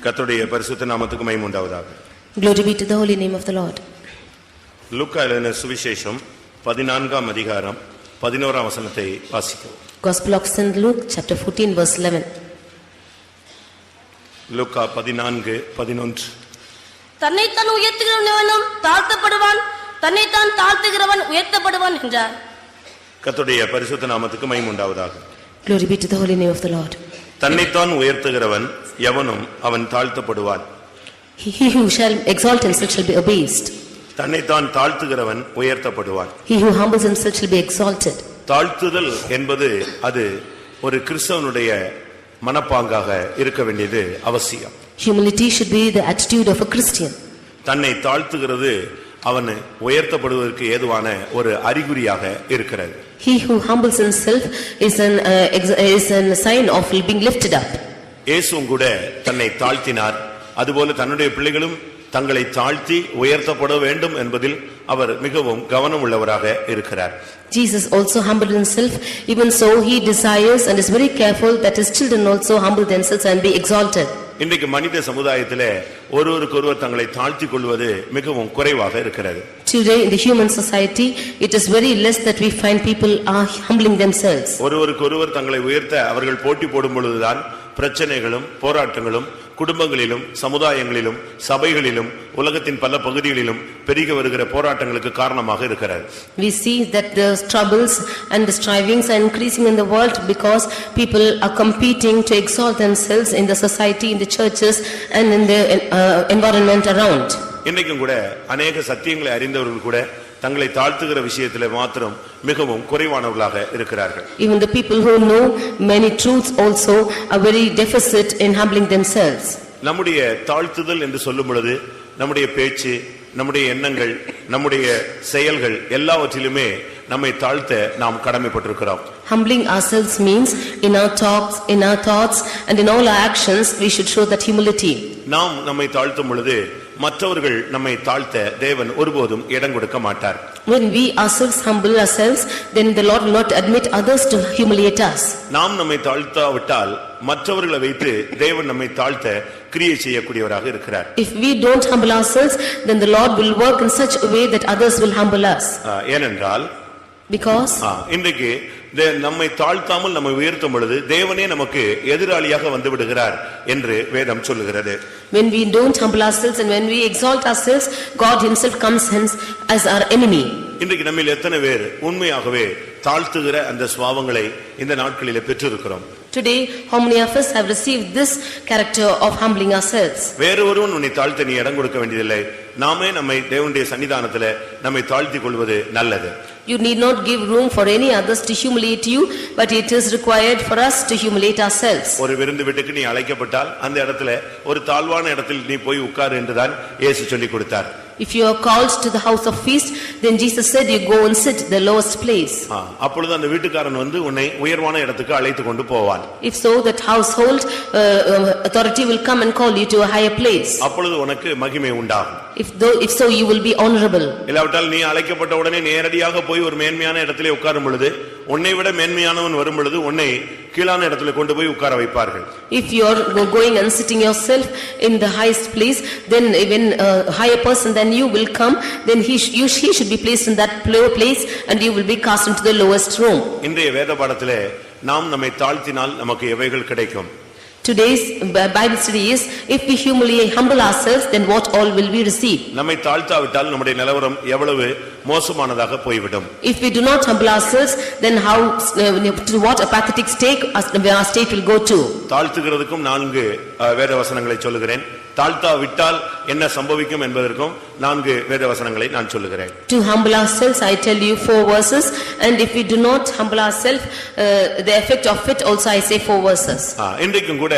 கர்த்தருடைய பரிசுத்த நாமத்துக்கு மகிமை உண்டாவதாக. Glory be to the holy name of the Lord. லூக்கா எழுதின சுவிசேஷம் 14ஆம் அதிகாரம் 11ஆம் வசனத்தை வாசிக்கவும். Gospel of St. Luke chapter 14 verse 11. லூக்கா 14:11. தன்னைத்தான் உயர்த்துகிறவனும் தாழ்த்தப்படுவான், தன்னைத்தான் தாழ்த்துகிறவன் உயர்த்தப்படுவான் என்றார். கர்த்தருடைய பரிசுத்த நாமத்துக்கு மகிமை உண்டாவதாக. Glory be to the holy name of the Lord. தன்னைத்தான் உயர்த்துகிறவன் எவனும் அவன் தாழ்த்தப்படுவான். He who shall exalt himself shall be abased. தன்னைத்தான் தாழ்த்துகிறவன் உயர்த்தப்படுவான். He who humbles himself shall be exalted. தாழ்த்துதல் என்பது அது ஒரு கிறிஸ்தவனுடைய மனப்பாங்காக இருக்க வேண்டியது அவசியம். Humility should be the attitude of a Christian. தன்னை தாழ்த்துகிறது அவன் உயர்த்தப்படுவதற்கு ஏதுவான ஒரு அறிகுறியாக இருக்கிறது. He who humbles himself is a sign of being lifted up. இயேசுவும் கூட தன்னை தாழ்த்தினார். அதுபோல தன்னுடைய பிள்ளைகளும் தங்களை தாழ்த்தி உயர்த்தப்பட வேண்டும் என்பதில் அவர் மிகவும் கவனம் உள்ளவராக இருக்கிறார். Jesus also humbled himself, even so he desires and is very careful that his children also humble themselves and be exalted. இன்றைக்கு மனித சமுதாயத்திலே ஒருவருக்கொருவர் தங்களை தாழ்த்திக் கொள்வது மிகவும் குறைவாக இருக்கிறது. Today in the human society it is very less that we find people are humbling themselves. ஒருவருக்கொருவர் தங்களை உயர்த்த அவர்கள் போட்டி போடும் பொழுதுதான் பிரச்சனைகளும் போராட்டங்களும் குடும்பங்களிலும் சமுதாயங்களிலும் சபைகளிலும் உலகத்தின் பல பகுதிகளிலும் பெருகி வருகிற போராட்டங்களுக்கு காரணமாக இருக்கிறது. We see that the troubles and the strivings are increasing in the world because people are competing to exalt themselves in the society, in the churches and in the environment around. இன்றைக்கும் கூட அநேக சத்தியங்களை அறிந்தவர்கள் கூட தங்களை தாழ்த்துகிற விஷயத்திலே மாத்திரம் மிகவும் குறைவானவர்களாக இருக்கிறார்கள். Even the people who know many truths also are very deficit in humbling themselves. நம்முடைய தாழ்த்துதல் என்று சொல்லும் பொழுது நம்முடைய பேச்சு, நம்முடைய எண்ணங்கள், நம்முடைய செயல்கள் எல்லாவற்றிலுமே நம்மை தாழ்த்த நாம் கடமைப்பட்டிருக்கிறோம். Humbling ourselves means in our talks, in our thoughts and in all our actions we should show that humility. நாம் நம்மை தாழ்த்தும் பொழுது மற்றவர்கள் நம்மை தாழ்த்த தேவன் ஒருபோதும் இடம் கொடுக்க மாட்டார். When we ourselves humble ourselves, then the Lord will not admit others to humiliate us. நாம் நம்மை தாழ்த்தாவிட்டால் மற்றவர்களை வைத்து தேவன் நம்மை தாழ்த்த கிரியை செய்யக்கூடியவராக இருக்கிறார். If we don't humble ourselves, then the Lord will work in such a way that others will humble us. ஏனென்றால் Because இன்றைக்கு நம்மை தாழ்த்தாமல் நம்மை உயர்த்தும் பொழுது தேவனே நமக்கு எதிராளியாக வந்து விடுகிறார் என்று வேதம் சொல்லுகிறது. when we don't humble ourselves and when we exalt ourselves, God himself comes as our enemy. இன்றைக்கு நம்மில் எத்தனை பேர் உண்மையாகவே தாழ்த்துகிற அந்த சுபாவங்களை இந்த நாட்களிலே பெற்றிருக்கிறோம்? Today how many of us have received this character of humbling ourselves? வேறு ஒருவன் உன்னை தாழ்த்த நீ இடம் கொடுக்க வேண்டியதில்லை. நாமே நம்மை தேவனுடைய சன்னிதானத்திலே நம்மை தாழ்த்திக் கொள்வது நல்லது. You need not give room for any others to humiliate you, but it is required for us to humiliate ourselves. ஒரு விருந்து வீட்டுக்கு நீ அழைக்கப்பட்டால் அந்த இடத்துல ஒரு தாழ்வான இடத்தில் நீ போய் உட்கார் என்றுதான் இயேசு சொல்லிக் கொடுத்தார். If you are called to the house of feast, then Jesus said you go and sit the lowest place. அப்பொழுது அந்த வீட்டுக்காரன் வந்து உன்னை உயர்வான இடத்துக்கு அழைத்து கொண்டு போவான். If so, that household authority will come and call you to a higher place. அப்பொழுது உனக்கு மகிமை உண்டாகும். If so, you will be honorable. இல்லாவிட்டால் நீ அழைக்கப்பட்ட உடனே நேரடியாக போய் ஒரு மேன்மையான இடத்திலே உட்காரும் பொழுது உன்னை விட மேன்மையானவன் வரும் பொழுது உன்னை கீழான இடத்துல கொண்டு போய் உட்கார வைப்பார்கள். If you are going and sitting yourself in the highest place, then even a higher person than you will come, then he should be placed in that lower place and you will be cast into the lowest room. இன்றைய வேத பாடத்திலே நாம் நம்மை தாழ்த்தினால் நமக்கு எவைகள் கிடைக்கும்? Today's Bible study is, if we humble ourselves, then what all will we receive? நம்மை தாழ்த்தாவிட்டால் நம்முடைய நிலவரம் எவ்வளவு மோசமானதாக போய்விடும். If we do not humble ourselves, then how to what a pathetic state our state will go to. தாழ்த்துகிறதுக்கும் 4 வேத வசனங்களை சொல்லுகிறேன். தாழ்த்தாவிட்டால் என்ன சம்பவிக்கும் என்பதற்கும் 4 வேத வசனங்களை நான் சொல்லுகிறேன். To humble ourselves, I tell you 4 verses, and if we do not humble ourselves, the effect of it also I say 4 verses. இன்றைக்கும் கூட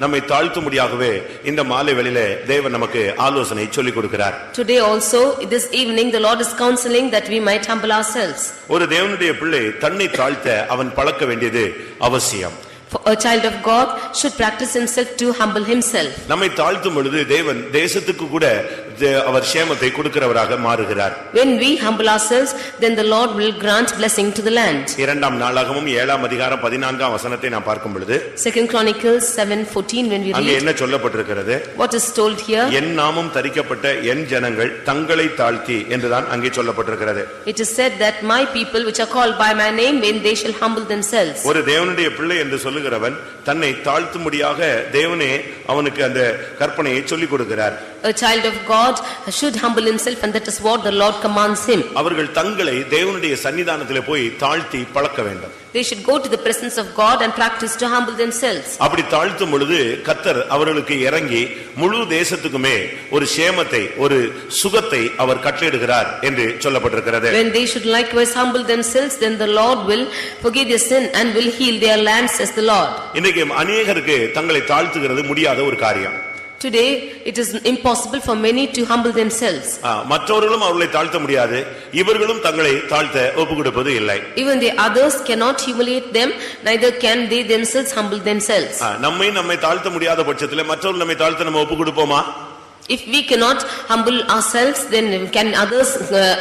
நம்மை தாழ்த்தும்படியாகவே இந்த மாலை வேளையிலே தேவன் நமக்கு ஆலோசனை சொல்லிக் கொடுக்கிறார். Today also, this evening, the Lord is counseling that we might humble ourselves. ஒரு தேவனுடைய பிள்ளை தன்னை தாழ்த்த அவன் பழக்க வேண்டியது அவசியம். For a child of God should practice himself to humble himself. நம்மை தாழ்த்தும் பொழுது தேவன் தேசத்துக்கு கூட அவர் சேமத்தை கொடுக்கிறவராக மாறுகிறார். When we humble ourselves, then the Lord will grant blessing to the land. இரண்டாம் நாளாகமம் 7ஆம் அதிகாரம் 14ஆம் வசனத்தை நாம் பார்க்கும் பொழுது 2 Chronicles 7:14 when we அங்கே read, என்ன சொல்லப்பட்டிருக்கிறது? what is told here? என் நாமம் தரிக்கப்பட்ட என் ஜனங்கள் தங்களை தாழ்த்தி என்றுதான் அங்கே சொல்லப்பட்டிருக்கிறது. It is said that my people which are called by my name, when they shall humble themselves. ஒரு தேவனுடைய பிள்ளை என்று சொல்லுகிறவன் தன்னை தாழ்த்தும்படியாக தேவனே அவனுக்கு அந்த கற்பனையை சொல்லிக் கொடுக்கிறார். A child of God should humble himself, and that is what the Lord commands him. அவர்கள் தங்களை தேவனுடைய சன்னிதானத்திலே போய் தாழ்த்தி பழக்க வேண்டும். They should go to the presence of God and practice to humble themselves. அப்படி தாழ்த்தும் பொழுது கர்த்தர் அவர்களுக்கு இறங்கி முழு தேசத்துக்குமே ஒரு சேமத்தை ஒரு சுகத்தை அவர் கட்டளையிடுகிறார் என்று சொல்லப்பட்டிருக்கிறது. When they should likewise humble themselves, then the Lord will forgive their sin and will heal their lands, says the Lord. இன்றைக்கு அநேகருக்கு தங்களை தாழ்த்துகிறது முடியாத ஒரு காரியம். Today it is impossible for many to humble themselves. மற்றவர்களும் அவர்களை தாழ்த்த முடியாது, இவர்களும் தங்களை தாழ்த்த ஒப்புக்கொடுப்பது இல்லை. Even the others cannot humiliate them, neither can they themselves humble themselves. நம்மை தாழ்த்த முடியாத பட்சத்தில் மற்றவர்கள் நம்மை தாழ்த்த நம்ம ஒப்புக்கொடுப்போமா? If we cannot humble ourselves, then can others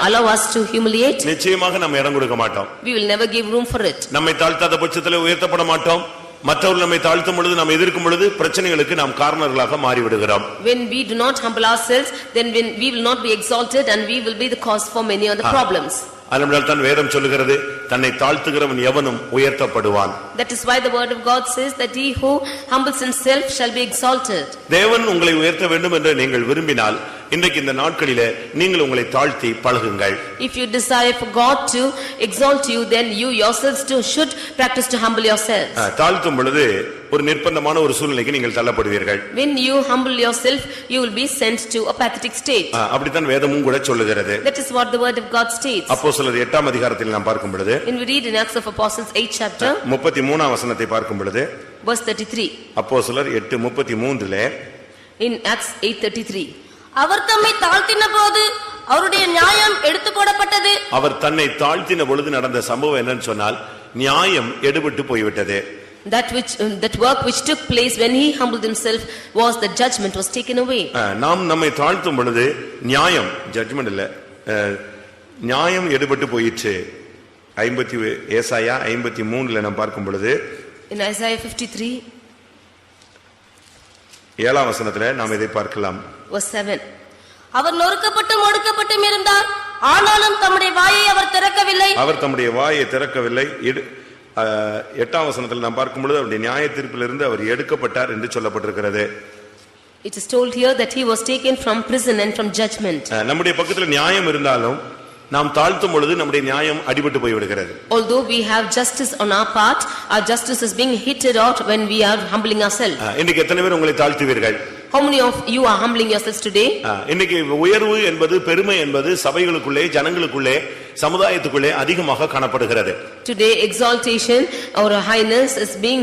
allow us to humiliate? நிச்சயமாக நம்ம இடம் கொடுக்க மாட்டோம். We will never give room for it. நம்மை தாழ்த்தாத பட்சத்தில் உயர்த்தப்பட மாட்டோம். மற்றவர்கள் நம்மை தாழ்த்தும் பொழுது நாம் எதிர்க்கும் பொழுது பிரச்சனைகளுக்கு நாம் காரணர்களாக மாறிவிடுகிறோம். When we do not humble ourselves, then we will not be exalted and we will be the cause for many other problems. அதனால் தான் வேதம் சொல்லுகிறது தன்னை தாழ்த்துகிறவன் எவனும் உயர்த்தப்படுவான். That is why the word of God says that he who humbles himself shall be exalted. தேவன் உங்களை உயர்த்த வேண்டும் என்று நீங்கள் விரும்பினால் இன்றைக்கு இந்த நாட்களிலே நீங்கள் உங்களை தாழ்த்தி பழகுங்கள். If you desire for God to exalt you, then you yourselves too should practice to humble yourselves. தாழ்த்தும் பொழுது ஒரு நிர்பந்தமான ஒரு சூழ்நிலைக்கு நீங்கள் தள்ளப்படுவீர்கள். When you humble yourself, you will be sent to a pathetic state. அப்படித்தான் வேதமும் கூட சொல்லுகிறது. That is what the word of God states. அப்போஸ்தலர் 8ஆம் அதிகாரத்தில் நாம் பார்க்கும் பொழுது When we read in Acts of Apostles 8th chapter 33ஆம் வசனத்தை பார்க்கும் பொழுது verse 33. அப்போஸ்தலர் 8:33 In Acts 8:33. அவர் தம்மை தாழ்த்தின போது அவருடைய நியாயம் எடுத்துக் கொள்ளப்பட்டது. அவர் தன்னை தாழ்த்தின பொழுது நடந்த சம்பவம் என்னன்னு சொன்னால் நியாயம் எடுபட்டு போய்விட்டது. That work which took place when he humbled himself was the judgment was taken away. நாம் நம்மை தாழ்த்தும் பொழுது நியாயம் ஜட்ஜ்மென்ட் இல்ல நியாயம் எடுபட்டு போயிற்று. ஏசாயா 53ல நாம் பார்க்கும் பொழுது In Isaiah 53 7ஆம் வசனத்திலே நாம் இதை பார்க்கலாம். verse 7. அவர் நொறுக்கப்பட்டும் ஒடுக்கப்பட்டும் இருந்தார், ஆனாலும் தம்முடைய வாயை அவர் திறக்கவில்லை. அவர் தம்முடைய வாயை திறக்கவில்லை. 8ஆம் வசனத்தில் நாம் பார்க்கும் பொழுது அவருடைய நியாய தீர்ப்பிலிருந்து அவர் எடுக்கப்பட்டார் என்று சொல்லப்பட்டிருக்கிறது. It is told here that he was taken from prison and from judgment. நம்முடைய பக்கத்தில் நியாயம் இருந்தாலும் நாம் தாழ்த்தும் பொழுது நம்முடைய நியாயம் அடிபட்டு போய்விடுகிறது. Although we have justice on our part, our justice is being hitted out when we are humbling ourselves. இன்னைக்கு எத்தனை பேர் உங்களை தாழ்த்துவீர்கள்? How many of you are humbling yourselves today? இன்னைக்கு உயர்வு என்பது பெருமை என்பது சபைகளுக்குள்ளே ஜனங்களுக்குள்ளே சமுதாயத்துக்குள்ளே அதிகமாக காணப்படுகிறது. Today exaltation or highness is being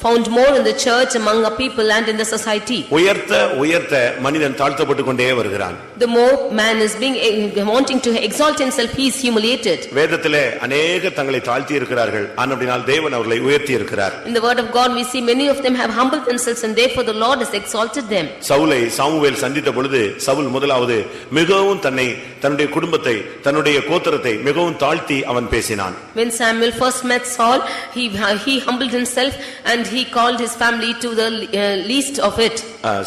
found more in the church, among our people and in the society. உயர்த்த மனிதன் தாழ்த்தப்பட்டு கொண்டே வருகிறான். The more man is being wanting to exalt himself, he is humiliated. வேதத்திலே अनेக தங்களை தாழ்த்தி இருக்கிறார்கள், ஆனபடியால் தேவன் அவர்களை உயர்த்தி இருக்கிறார். In the word of God we see many of them have humbled themselves and therefore the Lord has exalted them. சவுலை சாமுவேல் சந்தித்த பொழுது சவுல் முதலாவது மிகவும் தன்னுடைய குடும்பத்தை தன்னுடைய கோத்திரத்தை மிகவும் தாழ்த்தி அவன் பேசினான். When Samuel first met Saul, he humbled himself and he called his family to the least of it.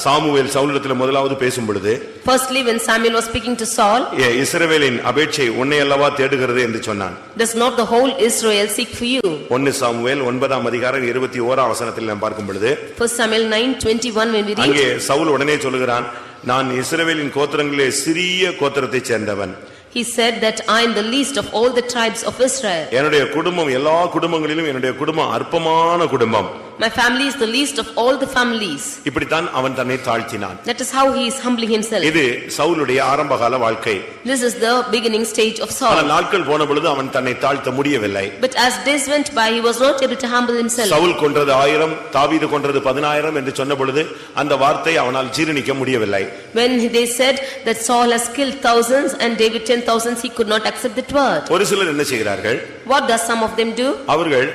Samuel சவுலிடத்தில் முதலாவது பேசும் பொழுது Firstly, when Samuel was speaking to Saul, இஸ்ரவேலின் அபேட்சை உன்னை அல்லவா தேடுகிறது என்று சொன்னான். Does not the whole Israel seek for you? 1 Samuel 9ஆம் அதிகாரம் 21ஆம் வசனத்தில் நாம் பார்க்கும் பொழுது 1 Samuel 9:21 when we read, அங்கே சவுல் உடனே சொல்லுகிறான், நான் இஸ்ரவேலின் கோத்திரங்களிலே சிறிய கோத்திரத்தைச் சேர்ந்தவன். He said that I am the least of all the tribes of Israel. என்னுடைய குடும்பம் எல்லா குடும்பங்களிலும் என்னுடைய குடும்பம் அற்பமான குடும்பம். My family is the least of all the families. இப்படித்தான் அவன் தன்னை தாழ்த்தினான். That is how he is humbling himself. இது சவுலுடைய ஆரம்பகால வாழ்க்கை. This is the beginning stage of Saul. பல நாட்கள் போன பொழுது அவன் தன்னை தாழ்த்த முடியவில்லை. But as days went by, he was not able to humble himself. Saul கொன்றது 1000, தாவீது கொன்றது 10000 என்று சொன்ன பொழுது அந்த வார்த்தை அவனால் ஜீரணிக்க முடியவில்லை. When they said that Saul has killed thousands and David 10,000, he could not accept that word. ஒரு சிலர் என்ன செய்கிறார்கள்? What does some of them do? அவர்கள்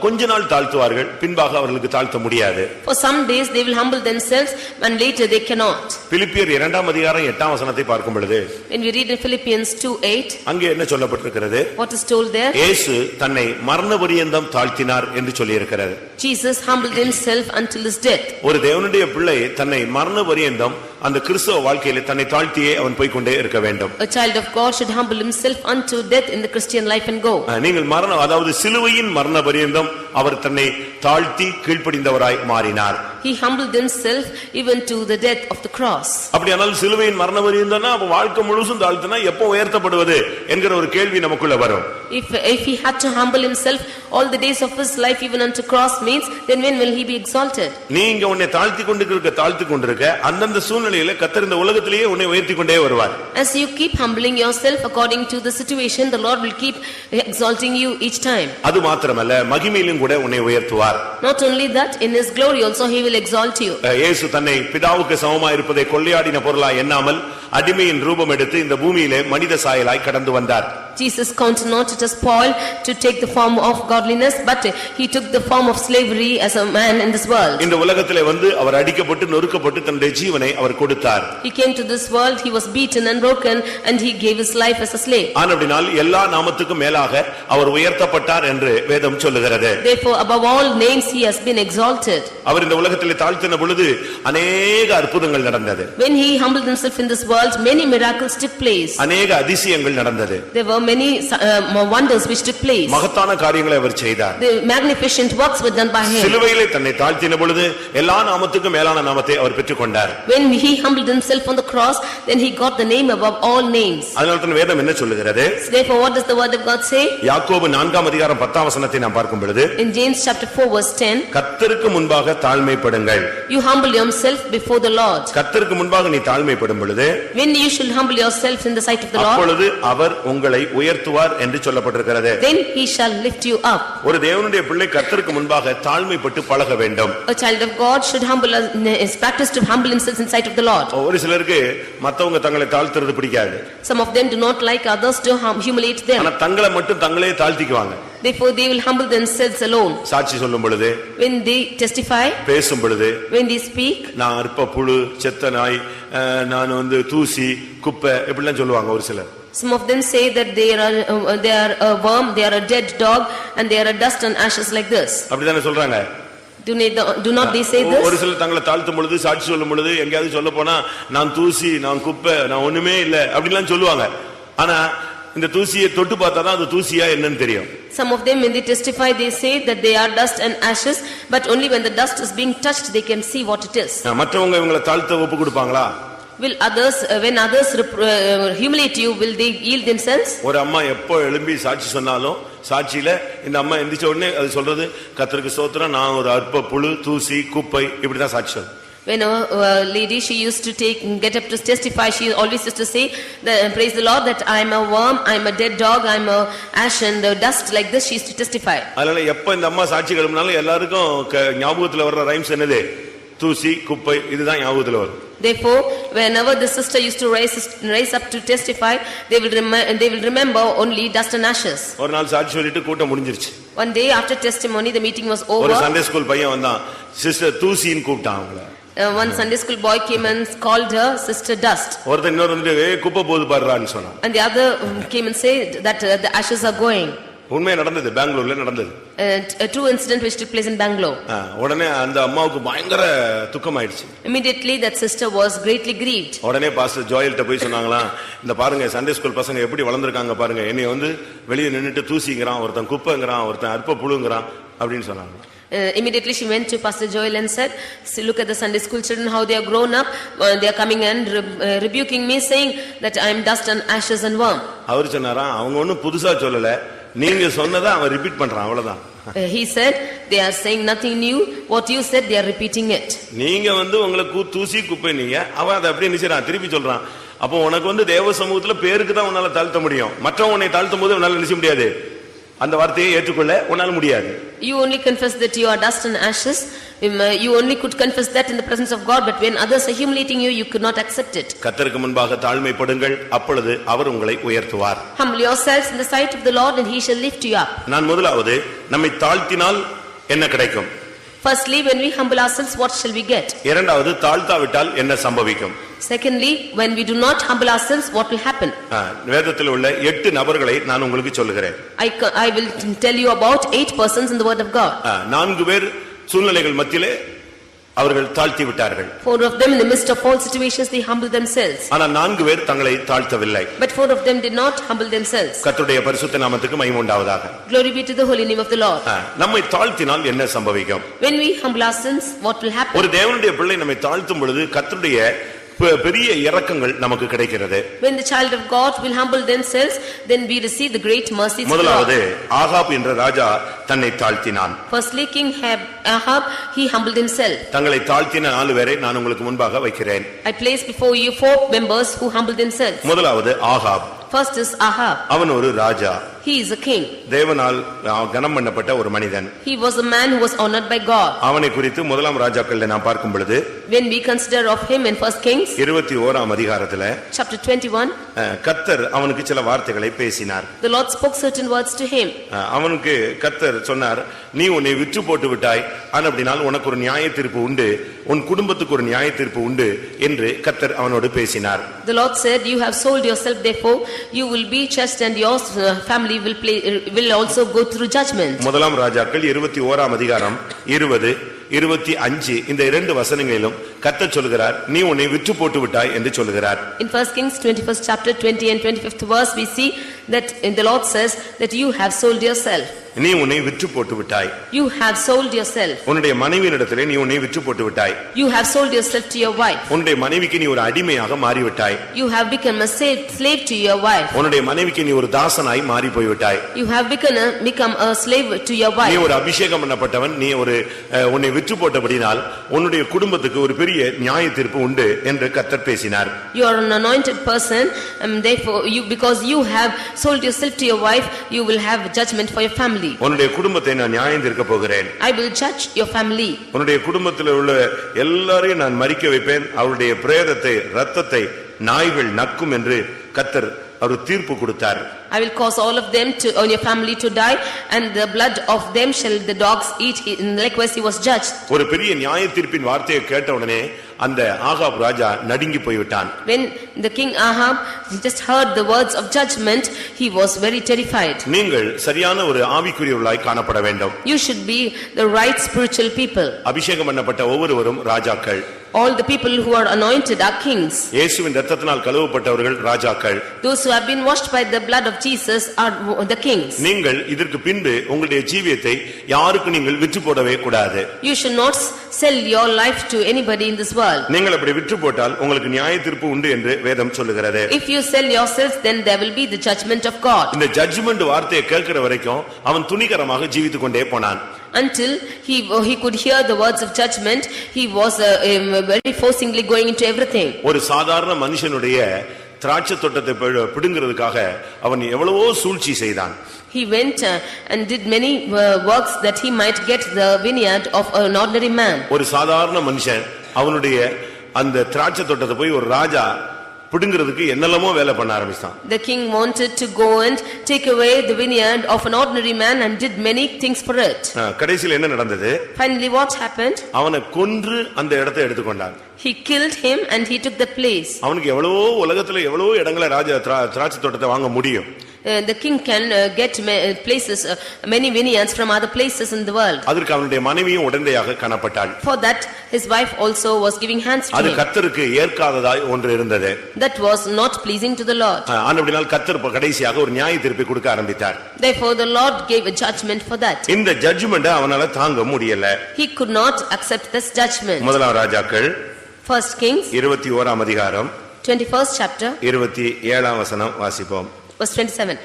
கொஞ்ச நாள் தாழ்த்துவார்கள், பின்பாக அவர்களுக்கு தாழ்த்த முடியாது. For some days they will humble themselves and later they cannot. பிலிப்பியர் 2 அதிகாரம் 8 வசனத்தை பார்க்கும் பொழுது, When we read in Philippians 2:8, அங்கே என்ன சொல்லப்பட்டிருக்கிறது? what is told there? இயேசு தன்னை மரண பரியந்தம் தாழ்த்தினார் என்று சொல்லியிருக்கிறது. Jesus humbled himself until his death. ஒரு தேவனுடைய பிள்ளை தன்னை மரண பரியந்தம் அந்த கிறிஸ்தவ வாழ்க்கையிலே தன்னை தாழ்த்தியே அவன் போய் கொண்டே இருக்க வேண்டும். A child of God should humble himself unto death in the Christian life and go. நீங்கள் மரணம், அதாவது சிலுவையின் மரண பரியந்தம் அவர் தன்னை தாழ்த்தி கீழ்ப்படிந்தவராய் மாறினார். He humbled himself even to the death of the cross. அப்படியானால் சிலுவையின் மரண பரியந்தம்னா அப்ப வாழ்க்கை முழுசும் தாழ்த்தினா எப்போ உயர்த்தப்படுவது என்கிற ஒரு கேள்வி நமக்குள்ள வரும். If he had to humble himself all the days of his life even unto cross means, then when will he be exalted? நீங்க உன்னை தாழ்த்தி கொண்டிருக்க அந்தந்த சூழ்நிலையில கர்த்தர் இந்த உலகத்திலேயே உன்னை உயர்த்தி கொண்டே வருவார். As you keep humbling yourself according to the situation, the Lord will keep exalting you each time. அது மாத்திரமல்ல, மகிமையிலும் கூட உன்னை உயர்த்துவார். Not only that, in his glory also he will exalt you. இயேசு தன்னை பிதாவுக்கு சமமாய் இருப்பதை கொள்ளையாடின பொருளாய் எண்ணாமல் அடிமையின் ரூபம் எடுத்து இந்த பூமியிலே மனித சாயலாய் கடந்து வந்தார். Jesus counted not it as spoil to take the form of godliness, but he took the form of slavery as a man in this world. இந்த உலகத்திலே வந்து அவர் அடிக்கப்பட்டு நொறுக்கப்பட்டு தன்னுடைய ஜீவனை அவர் கொடுத்தார். He came to this world, he was beaten and broken, and he gave his life as a slave. ஆனபடியால் எல்லா நாமத்துக்கும் மேலாக அவர் உயர்த்தப்பட்டார் என்று வேதம் சொல்லுகிறது. Therefore above all names he has been exalted. அவர் இந்த உலகத்திலே தாழ்த்தின பொழுது அநேக அற்புதங்கள் நடந்தது. When he humbled himself in this world, many miracles took place. அநேக அதிசயங்கள் நடந்தது. There were many wonders which took place. மகத்தான காரியங்களை அவர் செய்தார். The magnificent works were done by him. சிலுவையிலே தன்னை தாழ்த்தின பொழுது எல்லா நாமத்துக்கும் மேலான நாமத்தை அவர் பெற்றுக்கொண்டார். When he humbled himself on the cross, then he got the name above all names. அதனால தான் வேதம் என்ன சொல்லுகிறது? Therefore what does the word of God say? யாக்கோபு 4 அதிகாரம் 10 வசனத்தை நாம் பார்க்கும் பொழுது, In James chapter 4 verse 10, கர்த்தருக்கு முன்பாக தாழ்மைப்படுங்கள். you humble yourself before the Lord. கர்த்தருக்கு முன்பாக நீ தாழ்மைப்படும் பொழுது, When you should humble yourself in the sight of the Lord, அப்பொழுது அவர் உங்களை உயர்த்துவார் என்று சொல்லப்பட்டிருக்கிறது. then he shall lift you up. ஒரு தேவனுடைய பிள்ளை கர்த்தருக்கு முன்பாக தாழ்மைப்பட்டு பழக வேண்டும். A child of God should is practiced to humble himself in sight of the Lord. ஒரு சிலருக்கு மத்தவங்க தங்களை தாழ்த்துறது பிடிக்காது. Some of them do not like others to humiliate them. ஆனா தங்களை மட்டும் தங்களே தாழ்த்திக்குவாங்க. Therefore they will humble themselves alone. சாட்சி சொல்லும் பொழுது, When they testify, பேசும் பொழுது, when they speak, நான் அற்ப புழு, செத்த நாய், நான் வந்து தூசி, குப்பை இப்படிலாம் சொல்லுவாங்க ஒரு சிலர். some of them say that they are a worm, they are a dead dog, and they are a dust and ashes like this. அப்படிதானே சொல்றாங்க. Do not they say ஒரு this? சிலர் தங்களை தாழ்த்தும் பொழுது, சாட்சி சொல்லும் பொழுது, எங்கேயாவது சொல்ல போனா நான் தூசி, நான் குப்பை, நான் ஒண்ணுமே இல்ல அப்படிலாம் சொல்லுவாங்க. ஆனா இந்த தூசியை தொட்டு பார்த்தாதான் அது தூசியா என்னன்னு தெரியும். Some of them when they testify they say that they are dust and ashes, but only when the dust is being touched they can see what it is. மற்றவங்க இவங்களை தாழ்த்த ஒப்பு கொடுப்பாங்களா? Will others when others humiliate you, will they yield themselves? ஒரு அம்மா எப்போ எழும்பி சாட்சி சொன்னாலும் சாட்சியில இந்த அம்மா எந்திரிச்ச உடனே அது சொல்றது, கர்த்தருக்கு ஸ்தோத்திரம், நான் ஒரு அற்ப புழு, தூசி, குப்பை இப்படிதான் சாட்சி சொல்லும். When a lady she used to get up to testify, she always used to say, praise the Lord, that I am a worm, I am a dead dog, I am a ash and dust, like this she used to testify. அதனால எப்ப இந்த அம்மா சாட்சி கிளம்பினாலும் எல்லாருக்கும் ஞாபகத்துல வர்ற rhymes என்னது? தூசி, குப்பை, இதுதான் ஞாபகத்துல வரும். Therefore whenever the sister used to rise up to testify, they will remember only dust and ashes. ஒரு நாள் சாட்சி சொல்லிட்டு கூட்டம் முடிஞ்சிருச்சு. One day after testimony the meeting was over. ஒரு சண்டே ஸ்கூல் பையன் வந்தான், சிஸ்டர் தூசின்னு கூப்பிட்டான் அவங்கள. One Sunday school boy came and called her sister dust. ஒருத்தன் இன்னொரு வந்து குப்பை போது பாருறான்னு சொன்னான். And the other came and said that the ashes are going. உண்மையா நடந்தது, பெங்களூர்ல நடந்தது. A true incident which took place in Bangalore. உடனே அந்த அம்மாவுக்கு பயங்கர துக்கம் ஆயிடுச்சு. Immediately that sister was greatly grieved. உடனே பாஸ்டர் ஜோயல்ட்ட போய் சொன்னாங்களா, இந்த பாருங்க சண்டே ஸ்கூல் பசங்க எப்படி வளர்ந்திருக்காங்க பாருங்க, என்னைய வந்து வெளியே நின்னுட்டு தூசிங்கறான், ஒருத்தன் குப்பைங்கறான், ஒருத்தன் அற்ப புழுங்கறான் அப்படின்னு சொன்னாங்க. Immediately she went to Pastor Joel and said, see, look at the Sunday school children, how they are grown up, they are coming and rebuking me, saying that I am dust and ashes and worm. அவர் சொன்னாரா, அவங்க ஒண்ணும் புதுசா சொல்லல, நீங்க சொன்னதை அவன் repeat பண்றான், அவ்வளவுதான். He said they are saying nothing new, what you said they are repeating it. நீங்க வந்து உங்களை தூசி குப்பை நீங்க, அவன் அதை அப்படியே நினைச்சான், திருப்பி சொல்றான். அப்போ உனக்கு வந்து தேவ சமூகத்துல பேருக்கு தான் உன்னால தாழ்த்த முடியும், மற்றவன் உன்னை தாழ்த்தும் போது உன்னால நினைச்ச முடியாது. அந்த வார்த்தையை ஏற்றுக்கொள்ள உன்னால் முடியாது. You only confess that you are dust and ashes. You only could confess that in the presence of God, but when others are humiliating you, you could not accept it. கர்த்தருக்கு முன்பாக தாழ்மைப்படுங்கள், அப்பொழுது அவர் உங்களை உயர்த்துவார். Humble yourselves in the sight of the Lord and he shall lift you up. நான் முதலாவது நம்மை தாழ்த்தினால் என்ன கிடைக்கும்? Firstly, when we humble ourselves, what shall we get? இரண்டாவது தாழ்த்தாவிட்டால் என்ன சம்பவிக்கும்? Secondly, when we do not humble ourselves, what will happen? வேதத்தில் உள்ள 8 நபர்களை நான் உங்களுக்கு சொல்லுகிறேன். I will tell you about 8 persons in the word of God. 4 பேர் சூழ்நிலைகள் மத்தியிலே அவர்கள் தாழ்த்தி விட்டார்கள். 4 of them in the midst of all situations they humbled themselves. ஆனால் 4 பேர் தங்களை தாழ்த்தவில்லை. But 4 of them did not humble themselves. கர்த்தருடைய பரிசுத்த நாமத்துக்கு மகிமை உண்டாவதாக. Glory be to the holy name of the Lord. நம்மை தாழ்த்தினால் என்ன சம்பவிக்கும்? When we humble ourselves, what will happen? ஒரு தேவனுடைய பிள்ளை நம்மை தாழ்த்தும் பொழுது கர்த்தருடைய பெரிய இரக்கங்கள் நமக்கு கிடைக்கிறது. When the child of God will humble themselves, then we receive the great mercies of God. முதலாவது ஆகாப் என்ற ராஜா தன்னை தாழ்த்தினான். Firstly, King Ahab, he humbled himself. தங்களை தாழ்த்தின 4 பேரை நான் உங்களுக்கு முன்பாக வைக்கிறேன். I place before you 4 members who humbled themselves. முதலாவது ஆகாப். First is Ahab. அவன் ஒரு ராஜா. He is a king. தேவனால் கனம் பண்ணப்பட்ட ஒரு மனிதன். He was a man who was honored by God. அவனை குறித்து முதலாம் ராஜாக்கள்ல நாம் பார்க்கும் பொழுது, when we consider of him in First Kings 21ஆம் அதிகாரத்திலே chapter 21, கர்த்தர் அவனுக்கு சில வார்த்தைகளை பேசினார். the Lord spoke certain words to him. அவனுக்கு கர்த்தர் சொன்னார், நீ உன்னை விற்று போட்டு விட்டாய், அப்படினால் உனக்கு ஒரு நியாய தீர்ப்பு உண்டு, உன் குடும்பத்துக்கு ஒரு நியாய தீர்ப்பு உண்டு என்று கர்த்தர் அவனோடு பேசினார். The Lord said, you have sold yourself, therefore you will be judged and your family will also go through judgment. முதலாம் ராஜாக்கள் 21ஆம் அதிகாரம் 20 25 இந்த 2 வசனங்களிலும் கர்த்தர் சொல்கிறார், நீ உன்னை விற்று போட்டு விட்டாய் என்று சொல்கிறார். In First Kings 21st chapter 20 and 25th verse we see that the Lord says that you have sold yourself. நீ உன்னை விற்று போட்டு விட்டாய். You have sold yourself. உன்னுடைய மனைவியினிடத்திலே நீ உன்னை விற்று போட்டு விட்டாய். You have sold yourself to your wife. உன்னுடைய மனைவிக்கு நீ ஒரு அடிமையாக மாறி விட்டாய். You have become a slave to your wife. உன்னுடைய மனைவிக்கு நீ ஒரு தாசனாய் மாறி போய் விட்டாய். You have become a slave to your wife. நீ ஒரு அபிஷேகம் பண்ணப்பட்டவன், நீ ஒரு உன்னை விற்று போட்டபடியால் உன்னுடைய குடும்பத்துக்கு ஒரு பெரிய நியாய தீர்ப்பு உண்டு என்று கர்த்தர் பேசினார். You are an anointed person, and therefore because you have sold yourself to your wife, you will have judgment for your family. உன்னுடைய குடும்பத்தை நான் நியாயம் தீர்க்க போகிறேன். I will judge your family. உன்னுடைய குடும்பத்தில் உள்ள எல்லாரையும் நான் மரிக்க வைப்பேன், அவருடைய பிரேதத்தை இரத்தத்தை நாய்கள் நக்கும் என்று கர்த்தர் ஒரு தீர்ப்பு கொடுத்தார். I will cause all of them to on your family to die, and the blood of them shall the dogs eat. Likewise he was judged. ஒரு பெரிய நியாய தீர்ப்பின் வார்த்தையை கேட்ட உடனே அந்த ஆகாப் ராஜா நடுங்கி போய்விட்டான். When the king Ahab just heard the words of judgment, he was very terrified. நீங்கள் சரியான ஒரு ஆவிக்குரியவர்களாய் காணப்பட வேண்டும். You should be the right spiritual people. அபிஷேகம் பண்ணப்பட்ட ஒவ்வொருவரும் ராஜாக்கள். All the people who are anointed are kings. இயேசுவின் இரத்தத்தினால் கழுவப்பட்டவர்கள் ராஜாக்கள். Those who have been washed by the blood of Jesus are the kings. நீங்கள் இதற்கு பின்பு உங்களுடைய ஜீவியத்தை யாருக்கு நீங்கள் விற்று போடவே கூடாது. You should not sell your life to anybody in this world. நீங்கள் அப்படி விற்று போட்டால் உங்களுக்கு நியாய தீர்ப்பு உண்டு என்று வேதம் சொல்லுகிறது. If you sell yourselves, then there will be the judgment of God. இந்த ஜட்ஜ்மென்ட் வார்த்தையை கேட்கிற வரைக்கும் அவன் துணிகரமாக ஜீவித்துக் கொண்டே போனான். Until he could hear the words of judgment, he was very forcingly going into everything. ஒரு சாதாரண மனுஷனுடைய திராட்சை தோட்டத்தை பிடுங்கிறதுக்காக அவன் எவ்வளவோ சூழ்ச்சி செய்தான். He went and did many works that he might get the vineyard of an ordinary man. ஒரு சாதாரண மனுஷன் அவனுடைய அந்த திராட்சை தோட்டத்தை போய் ஒரு ராஜா பிடுங்கிறதுக்கு என்னெல்லாமோ வேலை பண்ண ஆரம்பிச்சான். The king wanted to go and take away the vineyard of an ordinary man and did many things for it. கடைசியில் என்ன நடந்தது? Finally what happened? அவனை கொன்று அந்த இடத்தை எடுத்துக்கொண்டான். He killed him and he took the place. அவனுக்கு எவ்வளவோ உலகத்துல எவ்வளவோ இடங்களை ராஜா திராட்சை தோட்டத்தை வாங்க முடியும். The king can get places, many vineyards from other places in the world. அதற்கு அவனுடைய மனைவியும் உடந்தையாக காணப்பட்டாள். For that his wife also was giving hands to him. அது கர்த்தருக்கு ஏற்காததாய் ஒன்று இருந்தது. That was not pleasing to the Lord. ஆனபடியால் கர்த்தர் கடைசியாக ஒரு நியாய தீர்ப்பை கொடுக்க ஆரம்பித்தார். Therefore the Lord gave a judgment for that. இந்த ஜட்ஜ்மென்ட் அவனால தாங்க முடியல. He could not accept this judgment. முதலாம் ராஜாக்கள் First Kings 21ஆம் அதிகாரம் 21st chapter 27ஆம் வசனம் வாசிப்போம். verse 27.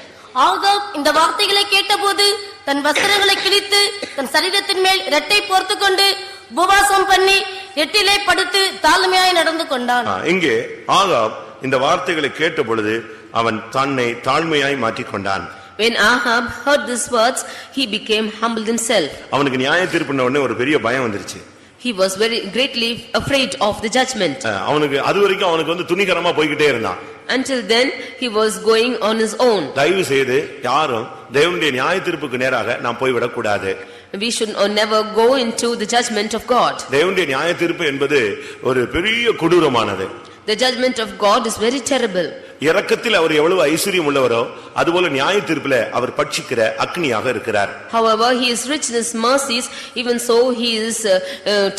ஆகாப் இந்த வார்த்தைகளை கேட்டபோது தன் வஸ்திரங்களை கிழித்து தன் சரீரத்தின் மேல் இரட்டை போர்த்துக்கொண்டு உபவாசம் பண்ணி எட்டிலே படுத்து தாழ்மையாய் நடந்து கொண்டான். இங்கே ஆகாப் இந்த வார்த்தைகளை கேட்ட பொழுது அவன் தன்னை தாழ்மையாய் மாற்றிக்கொண்டான். When Ahab heard these words, he became humbled himself. அவனுக்கு நியாய தீர்ப்புன உடனே ஒரு பெரிய பயம் வந்துருச்சு. He was very greatly afraid of the judgment. அவனுக்கு அதுவரைக்கும் அவனுக்கு வந்து துணிகரமா போய்கிட்டே இருந்தான். Until then, he was going on his own. தயவு செய்து யாரும் தேவனுடைய நியாய தீர்ப்புக்கு நேராக நாம் போய் விடக் கூடாது. We should never go into the judgment of God. தேவனுடைய நியாய தீர்ப்பு என்பது ஒரு பெரிய கொடூரமானது. The judgment of God is very terrible. இரக்கத்தில் அவர் எவ்வளவு ஐஸ்வரியம் உள்ளவரோ அதுபோல நியாய தீர்ப்பிலே அவர் பட்சிக்கிற அக்னியாக இருக்கிறார். However, he is rich in his mercies, even so he is